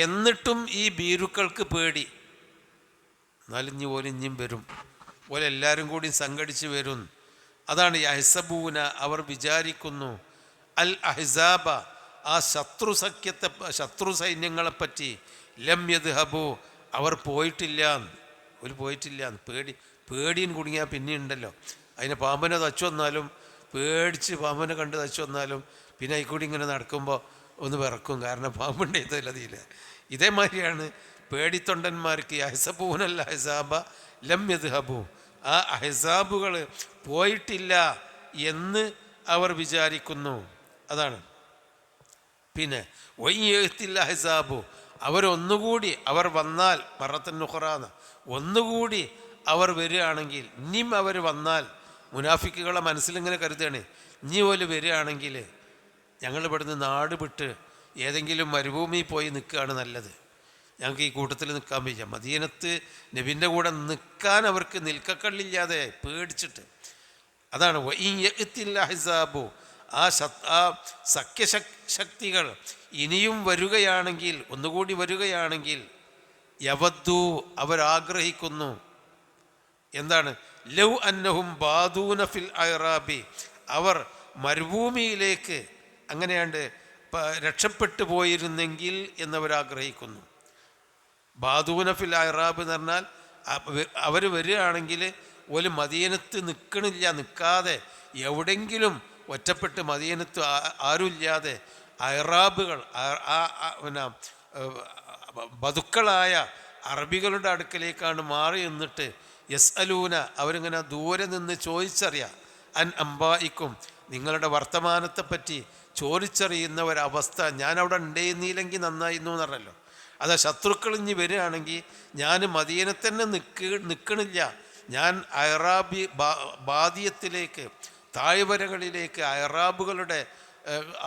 എന്നിട്ടും ഈ ഭീരുക്കൾക്ക് പേടി, എന്നാലും ഇനിയും വരും, എല്ലാവരും കൂടി സംഘടിച്ച് വരും. അതാണ് യഹ്സബൂന, അവർ വിചാരിക്കുന്നു, അൽ അഹ്സാബ, ആ ശത്രു സൈന്യങ്ങളെപ്പറ്റി, ലം യദ്ഹബു, അവർ പോയിട്ടില്ല, പേടിയും കുടുങ്ങിയാൽ പിന്നെ ഉണ്ടല്ലോ. അതിനെ പാമ്പനെ തച്ചു വന്നാലും പേടിച്ച് പാമ്പനെ കണ്ട് തച്ചു വന്നാലും പിന്നെ അതിൽക്കൂടി ഇങ്ങനെ നടക്കുമ്പോൾ ഒന്ന് വിറക്കും, കാരണം പാമ്പുണ്ട് ഇതല്ലതില്ല. ഇതേമാതിരിയാണ് പേടിത്തൊണ്ടന്മാർക്ക് അഹ്സബൂനൽ അഹ്സാബ ലം യദ്ഹബു, ആ അഹ്സാബുകൾ പോയിട്ടില്ല എന്ന് അവർ വിചാരിക്കുന്നു. അതാണ്. പിന്നെ വയ്യത്തിൽ അഹ്സാബു, അവരൊന്നുകൂടി അവർ വന്നാൽ, മറത്തന്നുഖറാന്ന്, ഒന്നുകൂടി അവർ വരികയാണെങ്കിൽ, ഇനിയും അവർ വന്നാൽ, മുനാഫിക്കുകളെ മനസ്സിലിങ്ങനെ കരുതുകയാണ്, ഇനി പോലും വരികയാണെങ്കിൽ ഞങ്ങൾ ഇവിടുന്ന് നാട് വിട്ട് ഏതെങ്കിലും മരുഭൂമി പോയി നിൽക്കുകയാണ് നല്ലത്, ഞങ്ങൾക്ക് ഈ കൂട്ടത്തിൽ നിൽക്കാൻ വയ്യ. മദീനത്ത് നബിൻ്റെ കൂടെ നിൽക്കാൻ അവർക്ക് നിൽക്കക്കള്ളില്ലാതെ പേടിച്ചിട്ട്. അതാണ് അഹ്സാബു, ആ സഖ്യശക്തികൾ ഇനിയും വരികയാണെങ്കിൽ, ഒന്നുകൂടി വരികയാണെങ്കിൽ, യവദ്ദു, അവരാഗ്രഹിക്കുന്നു. എന്താണ്? ലൗ അന്നഹും ബാദൂന ഫിൽ അഅറാബി, അവർ മരുഭൂമിയിലേക്ക് അങ്ങനെയാണ്ട് രക്ഷപ്പെട്ടു പോയിരുന്നെങ്കിൽ എന്നവരാഗ്രഹിക്കുന്നു. ബാദൂന ഫിൽ അഅറാബ് എന്ന് പറഞ്ഞാൽ അവർ വരികയാണെങ്കിൽ ഒരു മദീനത്ത് നിൽക്കാതെ എവിടെങ്കിലും ഒറ്റപ്പെട്ട് മദീനത്ത് ആരുമില്ലാതെ അഅറാബുകൾ, പിന്നെ ബതുക്കളായ അറബികളുടെ അടുക്കലേക്കാണ് മാറി നിന്നിട്ട് യസ്അലൂന, അവരിങ്ങനെ ദൂരെ നിന്ന് ചോദിച്ചറിയാം, അൻ അംബായിക്കും, നിങ്ങളുടെ വർത്തമാനത്തെപ്പറ്റി ചോദിച്ചറിയുന്ന ഒരവസ്ഥ ഞാൻ അവിടെ ഉണ്ടായിരുന്നില്ലെങ്കിൽ നന്നായിരുന്നു എന്ന് പറഞ്ഞല്ലോ. അതാ ശത്രുക്കൾ ഇഞ്ഞ് വരികയാണെങ്കിൽ ഞാൻ മദീനത്തന്നെ നിൽക്കണില്ല, ഞാൻ അഅറാബി ബാദിയത്തിലേക്ക്, താഴ്വരകളിലേക്ക്, അഅറാബുകളുടെ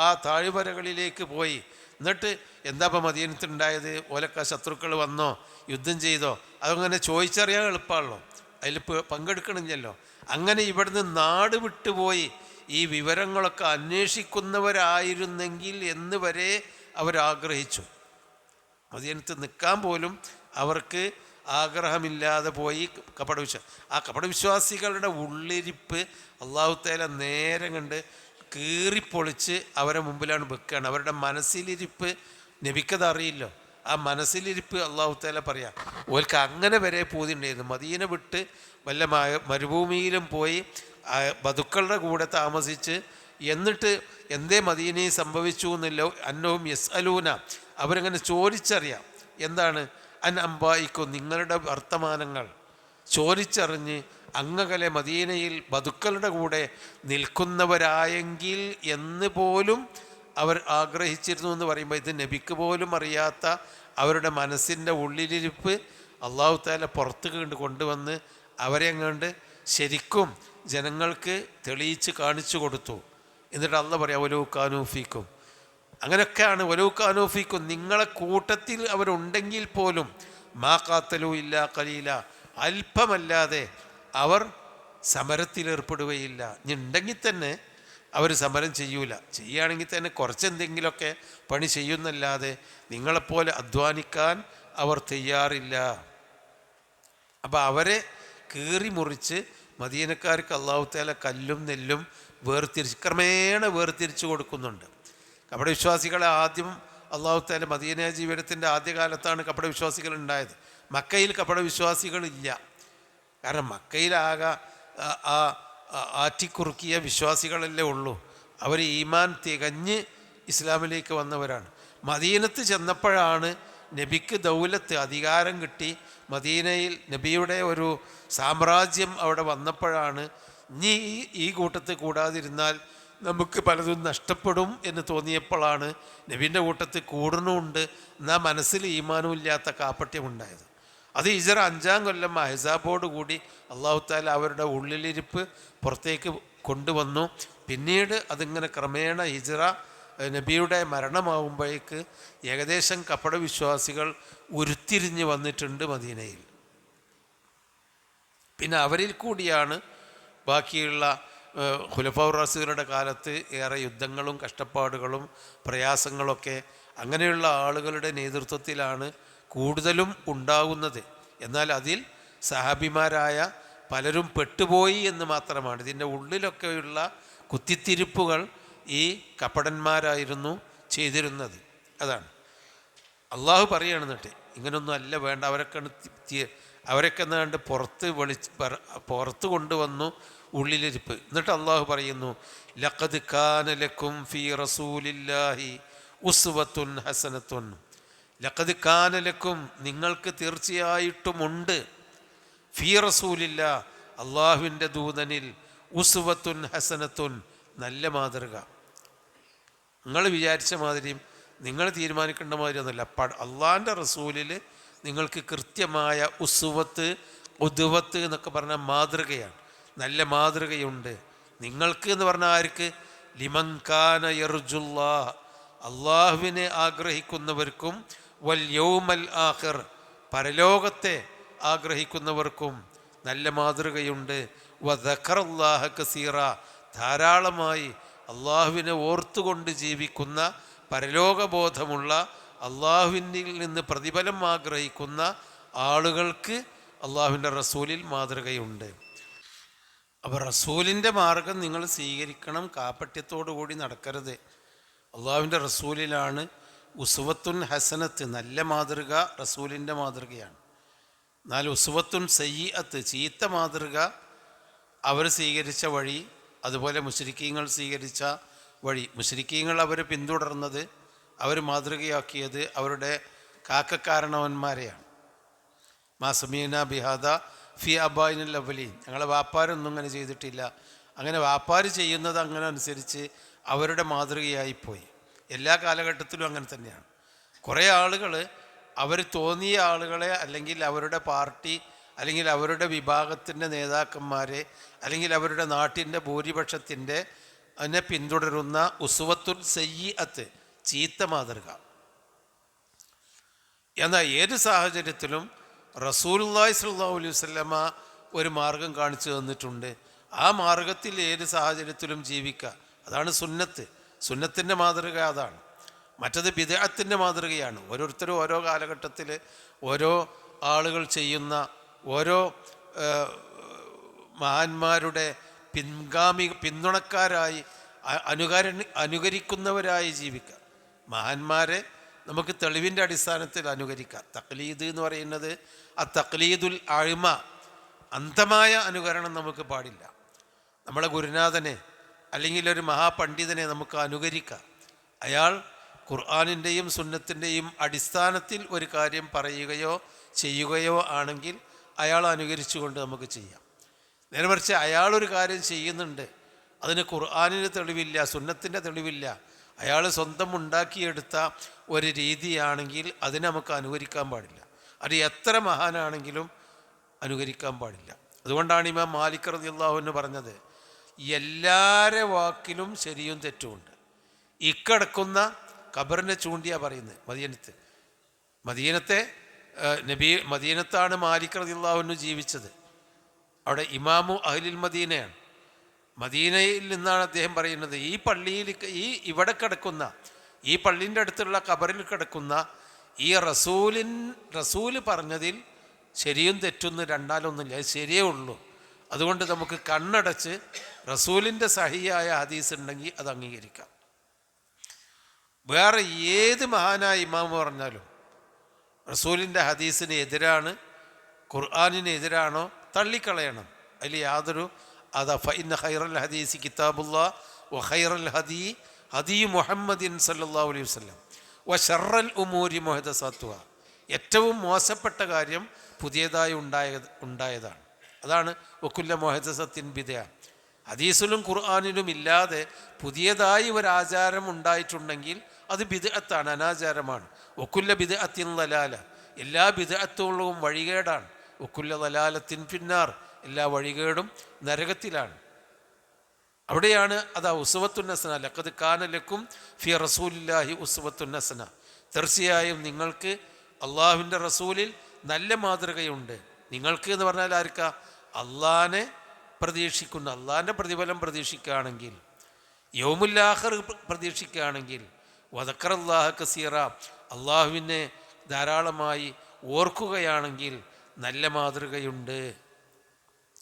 ആ താഴ്വരകളിലേക്ക് പോയി. എന്നിട്ട് എന്താ ഇപ്പം മദീനത്തുണ്ടായത്? ഓലക്ക ശത്രുക്കൾ വന്നോ, യുദ്ധം ചെയ്തോ? അതങ്ങനെ ചോദിച്ചറിയാൻ എളുപ്പമാണല്ലോ, അതിൽ പങ്കെടുക്കണില്ലല്ലോ. അങ്ങനെ ഇവിടുന്ന് നാട് വിട്ടുപോയി ഈ വിവരങ്ങളൊക്കെ അന്വേഷിക്കുന്നവരായിരുന്നെങ്കിൽ എന്ന് വരെ അവരാഗ്രഹിച്ചു. മദീനത്ത് നിൽക്കാൻ പോലും അവർക്ക് ആഗ്രഹമില്ലാതെ പോയി ആ കപടവിശ്വാസികളുടെ ഉള്ളിരിപ്പ് അല്ലാഹു തആല നേരെ കണ്ട് കീറിപ്പൊളിച്ച് അവരെ മുമ്പിലാണ് വെക്കുകയാണ്. അവരുടെ മനസ്സിലിരിപ്പ് നബിക്കത് അറിയില്ലോ. ആ മനസ്സിലിരിപ്പ് അല്ലാഹു തആല പറയാം, ഓൽക്ക് അങ്ങനെ വരെ പൂതിണ്ടായിരുന്നു. മദീന വിട്ട് വല്ല മരുഭൂമിയിലും പോയി ബതുക്കളുടെ കൂടെ താമസിച്ച്, എന്നിട്ട് എന്തേ മദീനയിൽ സംഭവിച്ചു എന്നല്ലോ അന്നഹും യസ്അലൂന, അവരങ്ങനെ ചോദിച്ചറിയാം. എന്താണ്? അൻ അംബായിക്കും, നിങ്ങളുടെ വർത്തമാനങ്ങൾ ചോദിച്ചറിഞ്ഞ് അങ്ങകലെ മദീനയിൽ ബതുക്കളുടെ കൂടെ നിൽക്കുന്നവരായെങ്കിൽ എന്ന് പോലും അവർ ആഗ്രഹിച്ചിരുന്നു എന്ന് പറയുമ്പോൾ, ഇത് നബിക്ക് പോലും അറിയാത്ത അവരുടെ മനസ്സിൻ്റെ ഉള്ളിലിരിപ്പ് അല്ലാഹു തആല പുറത്ത് കൊണ്ടുവന്ന് അവരെ അങ്ങോട്ട് ശരിക്കും ജനങ്ങൾക്ക് തെളിയിച്ച് കാണിച്ചു കൊടുത്തു. എന്നിട്ട് അല്ലാഹ് പറയാം, വലൗ കാനൂ ഫീക്കും, അങ്ങനെയൊക്കെയാണ്. വലൗ കാനൂ ഫീക്കും, നിങ്ങളെ കൂട്ടത്തിൽ അവരുണ്ടെങ്കിൽ പോലും, മാ ഖാതലൂ ഇല്ലാ ഖലീല, അല്പമല്ലാതെ അവർ സമരത്തിലേർപ്പെടുകയില്ല. ഇനി ഉണ്ടെങ്കിൽ തന്നെ അവർ സമരം ചെയ്യൂല. ചെയ്യുകയാണെങ്കിൽ തന്നെ കുറച്ചെന്തെങ്കിലുമൊക്കെ പണി ചെയ്യുന്നല്ലാതെ നിങ്ങളെപ്പോലെ അധ്വാനിക്കാൻ അവർ തയ്യാറില്ല. അപ്പം അവരെ കീറി മുറിച്ച് മദീനക്കാർക്ക് അല്ലാഹു തആല കല്ലും നെല്ലും ക്രമേണ വേർതിരിച്ച് കൊടുക്കുന്നുണ്ട്. കപടവിശ്വാസികളെ ആദ്യം അല്ലാഹു തആല മദീന ജീവിതത്തിൻ്റെ ആദ്യകാലത്താണ് കപടവിശ്വാസികൾ ഉണ്ടായത്. മക്കയിൽ കപടവിശ്വാസികളില്ല. കാരണം മക്കയിലാകെ ആറ്റിക്കുറുക്കിയ വിശ്വാസികളല്ലേ ഉള്ളൂ. അവർ ഈമാൻ തികഞ്ഞ് ഇസ്ലാമിലേക്ക് വന്നവരാണ്. മദീനത്ത് ചെന്നപ്പോഴാണ് നബിക്ക് ദൗലത്ത്, അധികാരം കിട്ടി. മദീനയിൽ നബിയുടെ ഒരു സാമ്രാജ്യം അവിടെ വന്നപ്പോഴാണ് ഇനി ഈ കൂട്ടത്തിൽ കൂടാതിരുന്നാൽ നമുക്ക് പലതും നഷ്ടപ്പെടും എന്ന് തോന്നിയപ്പോഴാണ് നബീൻ്റെ കൂട്ടത്തിൽ കൂടുന്നുമുണ്ട് എന്നാൽ മനസ്സിൽ ഈമാനും ഇല്ലാത്ത കാപ്പട്യം ഉണ്ടായത്. അത് ഹിജ്റ 5-ാം കൊല്ലം അഹ്സാബോട് കൂടി അള്ളാഹു താല അവരുടെ ഉള്ളിലിരിപ്പ് പുറത്തേക്ക് കൊണ്ടുവന്നു. പിന്നീട് അതിങ്ങനെ ക്രമേണ ഹിജ്റ നബിയുടെ മരണമാകുമ്പോഴേക്ക് ഏകദേശം കപട വിശ്വാസികൾ ഉരുത്തിരിഞ്ഞ് വന്നിട്ടുണ്ട് മദീനയിൽ. പിന്നെ അവരിൽ കൂടിയാണ് ബാക്കിയുള്ള ഖുലഫാഉർ റാഷിദീങ്ങളുടെ കാലത്ത് ഏറെ യുദ്ധങ്ങളും കഷ്ടപ്പാടുകളും പ്രയാസങ്ങളൊക്കെ അങ്ങനെയുള്ള ആളുകളുടെ നേതൃത്വത്തിലാണ് കൂടുതലും ഉണ്ടാകുന്നത്. എന്നാൽ അതിൽ സഹാബിമാരായ പലരും പെട്ടുപോയി എന്ന് മാത്രമാണ്. ഇതിൻ്റെ ഉള്ളിലൊക്കെയുള്ള കുത്തിത്തിരിപ്പുകൾ ഈ കപടന്മാരായിരുന്നു ചെയ്തിരുന്നത്. അതാണ് അള്ളാഹു പറയുകയാണ്. എന്നിട്ട് ഇങ്ങനൊന്നും അല്ല വേണ്ട, അവരൊക്കെ എന്നാണ്ട് പുറത്ത് കൊണ്ടുവന്നു ഉള്ളിലിരിപ്പ്. എന്നിട്ട് അള്ളാഹു പറയുന്നു, ലഖദ് കാന ലക്കും ഫീ റസൂലില്ലാഹി ഉസ്വത്തുൻ ഹസനത്തുൻ. ലഖദ് കാന ലക്കും, നിങ്ങൾക്ക് തീർച്ചയായിട്ടുമുണ്ട്, ഫീ റസൂലില്ല, അള്ളാഹുവിൻ്റെ ദൂതനിൽ, ഉസ്വത്തുൻ ഹസനത്തുൻ, നല്ല മാതൃക. നിങ്ങൾ വിചാരിച്ച മാതിരിയും നിങ്ങൾ തീരുമാനിക്കേണ്ട മാതിരി ഒന്നുമില്ല. അള്ളാഹിൻ്റെ റസൂലിൽ നിങ്ങൾക്ക് കൃത്യമായ ഉസ്വത്ത്, ഉദ്വത്ത് എന്നൊക്കെ പറഞ്ഞാൽ മാതൃകയാണ്, നല്ല മാതൃകയുണ്ട് നിങ്ങൾക്ക് എന്ന് പറഞ്ഞാൽ ആർക്ക്? ലിമൻ കാന യർജുല്ലാഹ്, അള്ളാഹുവിനെ ആഗ്രഹിക്കുന്നവർക്കും, വൽ യൗമൽ ആഖിർ, പരലോകത്തെ ആഗ്രഹിക്കുന്നവർക്കും നല്ല മാതൃകയുണ്ട്. വദക്കറല്ലാഹ കസീറ, ധാരാളമായി അള്ളാഹുവിനെ ഓർത്തുകൊണ്ട് ജീവിക്കുന്ന, പരലോകബോധമുള്ള, അള്ളാഹുവിനിൽ നിന്ന് പ്രതിഫലം ആഗ്രഹിക്കുന്ന ആളുകൾക്ക് അള്ളാഹുവിൻ്റെ റസൂലിൽ മാതൃകയുണ്ട്. അപ്പോൾ റസൂലിൻ്റെ മാർഗം നിങ്ങൾ സ്വീകരിക്കണം, കാപ്പട്യത്തോടു കൂടി നടക്കരുത്. അള്ളാഹുവിൻ്റെ റസൂലിലാണ് ഉസ്വത്തുൻ ഹസനത്ത്, നല്ല മാതൃക റസൂലിൻ്റെ മാതൃകയാണ്. എന്നാൽ ഉസ്വത്തുൻ സയ്യിഅത്ത്, ചീത്ത മാതൃക അവർ സ്വീകരിച്ച വഴി, അതുപോലെ മുശ്രിക്കീങ്ങൾ സ്വീകരിച്ച വഴി. മുശ്രിക്കീങ്ങൾ അവർ പിന്തുടർന്നത്, അവർ മാതൃകയാക്കിയത് അവരുടെ കാക്കക്കാരണവന്മാരെയാണ്. മാസമീന ബിഹാദ ഫി അബായിനുൽ അവലീൻ, ഞങ്ങളെ വാപ്പാരൊന്നും അങ്ങനെ ചെയ്തിട്ടില്ല. അങ്ങനെ വാപ്പാർ ചെയ്യുന്നത് അങ്ങനെ അനുസരിച്ച് അവരുടെ മാതൃകയായിപ്പോയി. എല്ലാ കാലഘട്ടത്തിലും അങ്ങനെ തന്നെയാണ്. കുറേ ആളുകൾ അവർ തോന്നിയ ആളുകളെ, അല്ലെങ്കിൽ അവരുടെ പാർട്ടി, അല്ലെങ്കിൽ അവരുടെ വിഭാഗത്തിൻ്റെ നേതാക്കന്മാരെ, അല്ലെങ്കിൽ അവരുടെ നാട്ടിൻ്റെ ഭൂരിപക്ഷത്തിൻ്റെ അതിനെ പിന്തുടരുന്ന ഉസ്വത്തുൻ സയ്യിഅത്ത്, ചീത്ത മാതൃക. എന്നാൽ ഏത് സാഹചര്യത്തിലും റസൂലുള്ളാഹി സ്വല്ലല്ലാഹു അലൈഹി വസല്ലമ ഒരു മാർഗം കാണിച്ചു തന്നിട്ടുണ്ട്. ആ മാർഗത്തിൽ ഏത് സാഹചര്യത്തിലും ജീവിക്കുക, അതാണ് സുന്നത്ത്. സുന്നത്തിൻ്റെ മാതൃക അതാണ്. മറ്റത് ബിദ്അത്തിൻ്റെ മാതൃകയാണ്. ഓരോരുത്തരും ഓരോ കാലഘട്ടത്തിൽ ഓരോ ആളുകൾ ചെയ്യുന്ന ഓരോ മഹാന്മാരുടെ പിന്തുണക്കാരായി അനുകരിക്കുന്നവരായി ജീവിക്കുക. മഹാന്മാരെ നമുക്ക് തെളിവിൻ്റെ അടിസ്ഥാനത്തിൽ അനുകരിക്കാം. തഖ്ലീദ് എന്ന് പറയുന്നത് ആ തഖ്ലീദുൽ അഴ്മ, അന്ധമായ അനുകരണം നമുക്ക് പാടില്ല. നമ്മളെ ഗുരുനാഥനെ അല്ലെങ്കിൽ ഒരു മഹാപണ്ഡിതനെ നമുക്ക് അനുകരിക്കാം. അയാൾ ഖുർആനിൻ്റെയും സുന്നത്തിൻ്റെയും അടിസ്ഥാനത്തിൽ ഒരു കാര്യം പറയുകയോ ചെയ്യുകയോ ആണെങ്കിൽ അയാൾ അനുകരിച്ചുകൊണ്ട് നമുക്ക് ചെയ്യാം. നേരെ മറിച്ച് അയാളൊരു കാര്യം ചെയ്യുന്നുണ്ട്, അതിന് ഖുർആനിന് തെളിവില്ല, സുന്നത്തിൻ്റെ തെളിവില്ല, അയാൾ സ്വന്തം ഉണ്ടാക്കിയെടുത്ത ഒരു രീതിയാണെങ്കിൽ അതിനെ നമുക്ക് അനുകരിക്കാൻ പാടില്ല. അത് എത്ര മഹാനാണെങ്കിലും അനുകരിക്കാൻ പാടില്ല. അതുകൊണ്ടാണ് ഇമാം മാലിക് റളിയല്ലാഹു അൻഹു പറഞ്ഞത്, എല്ലാവരുടെ വാക്കിലും ശരിയും തെറ്റുമുണ്ട്. ഇക്കടക്കുന്ന ഖബറിനെ ചൂണ്ടിയാ പറയുന്നത്. മദീനത്താണ് മാലിക് റളിയല്ലാഹു അൻഹു ജീവിച്ചത്. അവിടെ ഇമാമു അഹ്ലിൽ മദീനയാണ്. മദീനയിൽ നിന്നാണ് അദ്ദേഹം പറയുന്നത്, ഈ പള്ളിയിൽ ഇവിടെ കിടക്കുന്ന, ഈ പള്ളീൻ്റെ അടുത്തുള്ള ഖബറിൽ കിടക്കുന്ന ഈ റസൂല് പറഞ്ഞതിൽ ശരിയും തെറ്റൊന്നും രണ്ടാലൊന്നുമില്ല, അത് ശരിയേ ഉള്ളൂ. അതുകൊണ്ട് നമുക്ക് കണ്ണടച്ച് റസൂലിൻ്റെ സഹിയായ ഹദീസ് ഉണ്ടെങ്കിൽ അത് അംഗീകരിക്കാം. വേറെ ഏത് മഹാനായ ഇമാം പറഞ്ഞാലും റസൂലിൻ്റെ ഹദീസിന് എതിരാണ്, ഖുർആനിന് എതിരാണോ തള്ളിക്കളയണം. അതിൽ യാതൊരു ഫഇന്ന ഖൈറൽ ഹദീസ് കിതാബുല്ലാഹ് വ ഖൈറൽ ഹദീ മുഹമ്മദിൻ സല്ലല്ലാഹു അലൈഹി വസല്ലം വ ശർറൽ ഉമൂരി മുഹദസാത്തുഹ, ഏറ്റവും മോശപ്പെട്ട കാര്യം പുതിയതായി ഉണ്ടായതാണ്. അതാണ് വകുല്ല മുഹദസത്തിൻ ബിദ്അ. ഹദീസിലും ഖുർആനിലും ഇല്ലാതെ പുതിയതായി ഒരാചാരം ഉണ്ടായിട്ടുണ്ടെങ്കിൽ അത് ബിദ്അത്താണ്, അനാചാരമാണ്. വകുല്ല ബിദ്അത്തിൻ ളലാല, എല്ലാ ബിദ്അത്തുകളും വഴികേടാണ്. വക്കുല്ല ദലാലത്തിൻ ഫിന്നാർ, എല്ലാ വഴികേടും നരകത്തിലാണ്. അവിടെയാണ് അതാ ഉസ്വത്തുൻ ഹസന, ലഖദ് കാന ലക്കും ഫി റസൂലില്ലാഹി ഉസ്വത്തുൻ ഹസന, തീർച്ചയായും നിങ്ങൾക്ക് അള്ളാഹുവിൻ്റെ റസൂലിൽ നല്ല മാതൃകയുണ്ട്. നിങ്ങൾക്ക് എന്ന് പറഞ്ഞാൽ ആർക്കാ? അള്ളാഹിനെ പ്രതീക്ഷിക്കുന്ന, അള്ളാഹിൻ്റെ പ്രതിഫലം പ്രതീക്ഷിക്കുകയാണെങ്കിൽ, യൗമുൽ ആഖിർ പ്രതീക്ഷിക്കുകയാണെങ്കിൽ, വദക്കറല്ലാഹ കസീറ, അള്ളാഹുവിനെ ധാരാളമായി ഓർക്കുകയാണെങ്കിൽ നല്ല മാതൃകയുണ്ട്.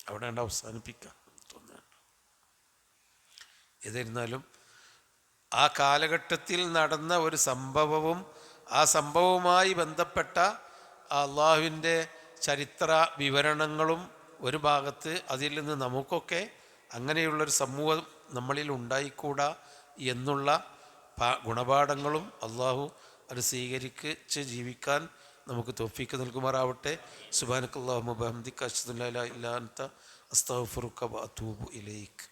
അവിടെ കണ്ട് അവസാനിപ്പിക്കാം തോന്നുന്നുണ്ട്. ഏതായിരുന്നാലും ആ കാലഘട്ടത്തിൽ നടന്ന ഒരു സംഭവവും ആ സംഭവവുമായി ബന്ധപ്പെട്ട അള്ളാഹുവിൻ്റെ ചരിത്ര വിവരണങ്ങളും ഒരു ഭാഗത്ത്, അതിൽ നിന്ന് നമുക്കൊക്കെ അങ്ങനെയുള്ളൊരു സമൂഹം നമ്മളിൽ ഉണ്ടായിക്കൂടാ എന്നുള്ള ഗുണപാഠങ്ങളും അള്ളാഹു അത് സ്വീകരിച്ച് ജീവിക്കാൻ നമുക്ക് തൗഫീക്ക് നൽകുമാറാവട്ടെ. സുബ്ഹാനക്കല്ലാഹുമ്മ വബിഹംദിക അശ്ഹദു അല്ലാ ഇലാഹ ഇല്ലാ അൻത അസ്തഗ്ഫിറുക വഅതൂബു ഇലൈക്.